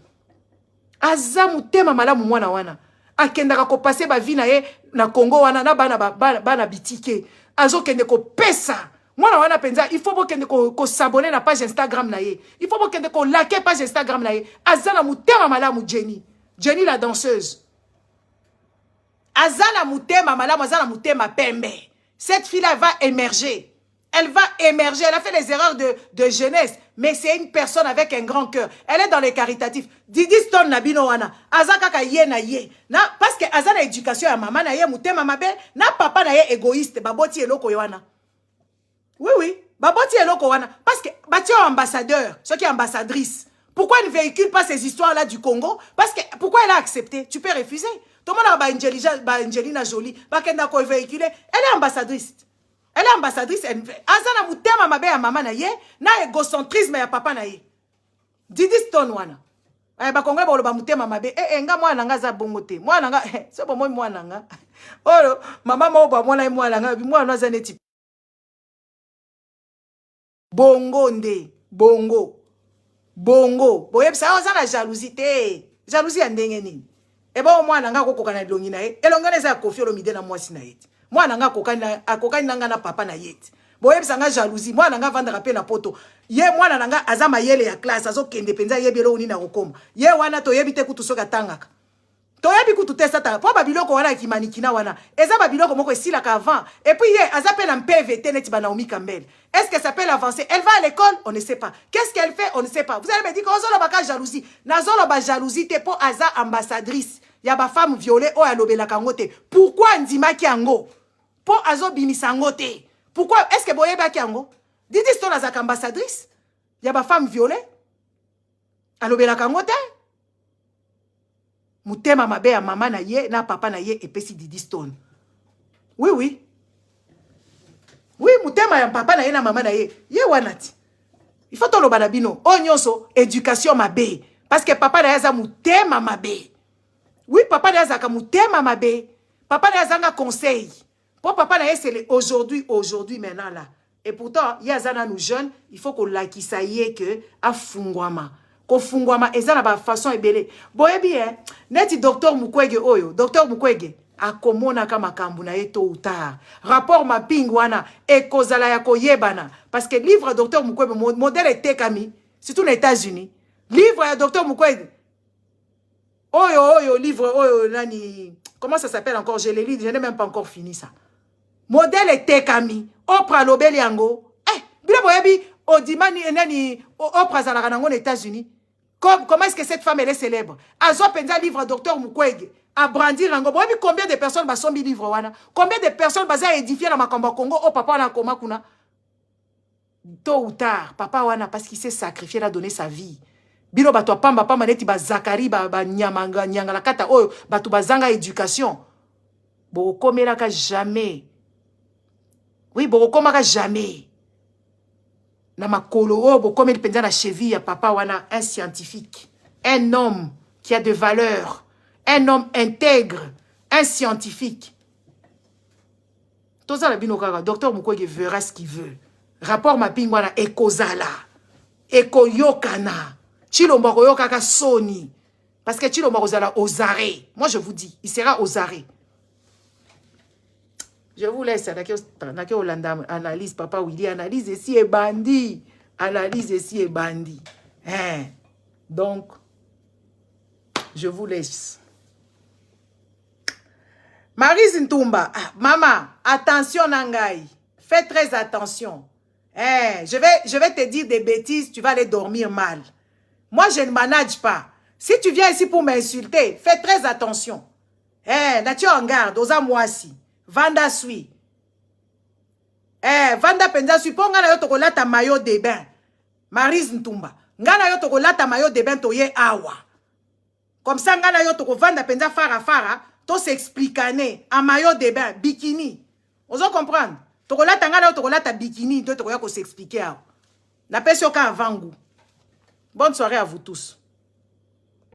[SPEAKER 1] Aza mutema malamu mwana wana. Akendaka ko passer ba vie na ye na Congo wana na bana bitike. Azo kende ko pesa. Mwana wana penza il faut bo kende ko s'abonner na page Instagram na ye. Il faut bo kende ko liker page Instagram na ye. Aza na mutema malamu Jenny. Jenny la danseuse. Aza na mutema malamu aza na mutema pembe. Cette fille-là va émerger. Elle va émerger. Elle a fait les erreurs de jeunesse. Mais c'est une personne avec un grand cœur. Elle est dans les caritatifs. Didi Stone Nabino wana. Aza kaka ye na ye. Na, parce que aza na éducation ya maman na ye mutema mabe. Na papa na ye égoïste. Baboti eloko wana. Oui, oui. Baboti eloko wana. Parce que bati ambassadeur. Ceux qui est ambassadrice. Pourquoi elle ne véhicule pas ces histoires-là du Congo? Parce que, pourquoi elle a accepté? Tu peux refuser. Tout le monde a Angelina Jolie, elle est ambassadrice. Elle est ambassadrice. Azana mutema mabe ya mama na ye, na égocentrisme ya papa na ye. Didi Stone wana. Ba Congo ba loba mutema mabe. Nga mwana nga za bongo te. Mwana nga so bo moi mwana nga. Olo mama mo ba mwana mwana nga, mwana za neti. Bongo nde, bongo. Bongo. Boyebisa ozana jalousie te. Jalousie ya ndenge nini? Et bon, moi, je suis un peu de temps. Et je suis un peu de temps. Moi, je suis un peu de temps. Papa na yet. Boye bisanga jalousie. Moi, je suis vendre pe na poto. Ye moi na azama yele ya classe. Azo kende penza ye belo uni na kokoma. Ye wana to yebite kutu soka tangaka. To yebi kutu testa ta. Po babiloko wana kimanikina wana. Eza babiloko moko esila ka avant. Et puis ye azape na PVT neti ba Naomi Campbell. Est-ce que ça peut l'avancer? Elle va à l'école? On ne sait pas. Qu'est-ce qu'elle fait? On ne sait pas. Vous allez me dire que zolo baka jalousie. Na zolo ba jalousie te po aza ambassadrice. Ya ba femme violée o alobela kangote. Pourquoi ndima ki ango? Po azo bimisa ngote. Pourquoi est-ce que boye ba ki ango? Didi Stone azaka ambassadrice? Ya ba femme violée? Alobela kangote? Mutema mabe ya mama na ye na papa na ye epesi Didi Stone. Oui oui. Oui, mutema ya papa na ye na mama na ye. Ye wanati. Il faut tolo banabino. O nyonso éducation mabe. Parce que papa na ye za mutema mabe. Oui, papa na ye za ka mutema mabe. Papa na ye za nga conseil. Pour papa na ye c'est aujourd'hui maintenant là. Et pourtant, il y a zana nous jeunes, il faut qu'on lakisa ye que afungwama. Ko fungwama ezana ba façon ebele. Boye bien, neti docteur Mukwege oyo, docteur Mukwege akomona kama kambu na ye tôt ou tard. Rapport mapping wana ekozala ya koyebana parce que livre docteur Mukwege modèle était kami, surtout aux États-Unis. Livre ya docteur Mukwege. Oyo livre oyo nani, comment ça s'appelle encore? Je l'ai lu, je n'ai même pas encore fini ça. Modèle était kami, Oprah lobeli yango. Bila boyebi odimani nani Oprah zalaka nango aux États-Unis. Comment est-ce que cette femme elle est célèbre? Azo penza livre docteur Mukwege à brandir rango. Boyebi combien de personnes ba sombi livre wana? Combien de personnes ba za édifier na makambo Congo au papa na koma kuna? Tôt ou tard, papa wana parce qu'il s'est sacrifié, il a donné sa vie. Bino bato pamba pamba neti ba Zakari ba nyamanga nyangala kata oyo bato bazanga éducation. Bo komelaka jamais. Oui, bo komaka jamais. Na makolo o bo comme il pendant la cheville ya papa wana un scientifique, un homme qui a de valeur, un homme intègre, un scientifique. Tout ça la bino kaka docteur Mukwege verra ce qu'il veut. Rapport mapping wana ekozala. Ekoyokana. Chilombo koyokaka soni parce que Chilombo kozala aux arrêts. Moi je vous dis, il sera aux arrêts. Je vous laisse, analyse, papa Willy, analyse ici et bandit. Analyse ici et bandit. Hein? Donc, je vous laisse. Marie Ntumba, maman, attention Nangai. Fais très attention. Hein? Je vais te dire des bêtises, tu vas aller dormir mal. Moi, je ne manage pas. Si tu viens ici pour m'insulter, fais très attention. Hein? Nature en garde, aux amoisi. Vanda sui. Vanda penza sui. Po ngana yo tokolata maillot de bain. Marise Ntumba. Ngana yo tokolata maillot de bain toye awa. Comme ça ngana yo toko vanda penza fara. To s'explicaner. En maillot de bain. Bikini. Vous comprendre? Tokolata ngana yo tokolata bikini. To tokoya ko s'expliquer awa. Na pesio ka avant goût. Bonne soirée à vous tous.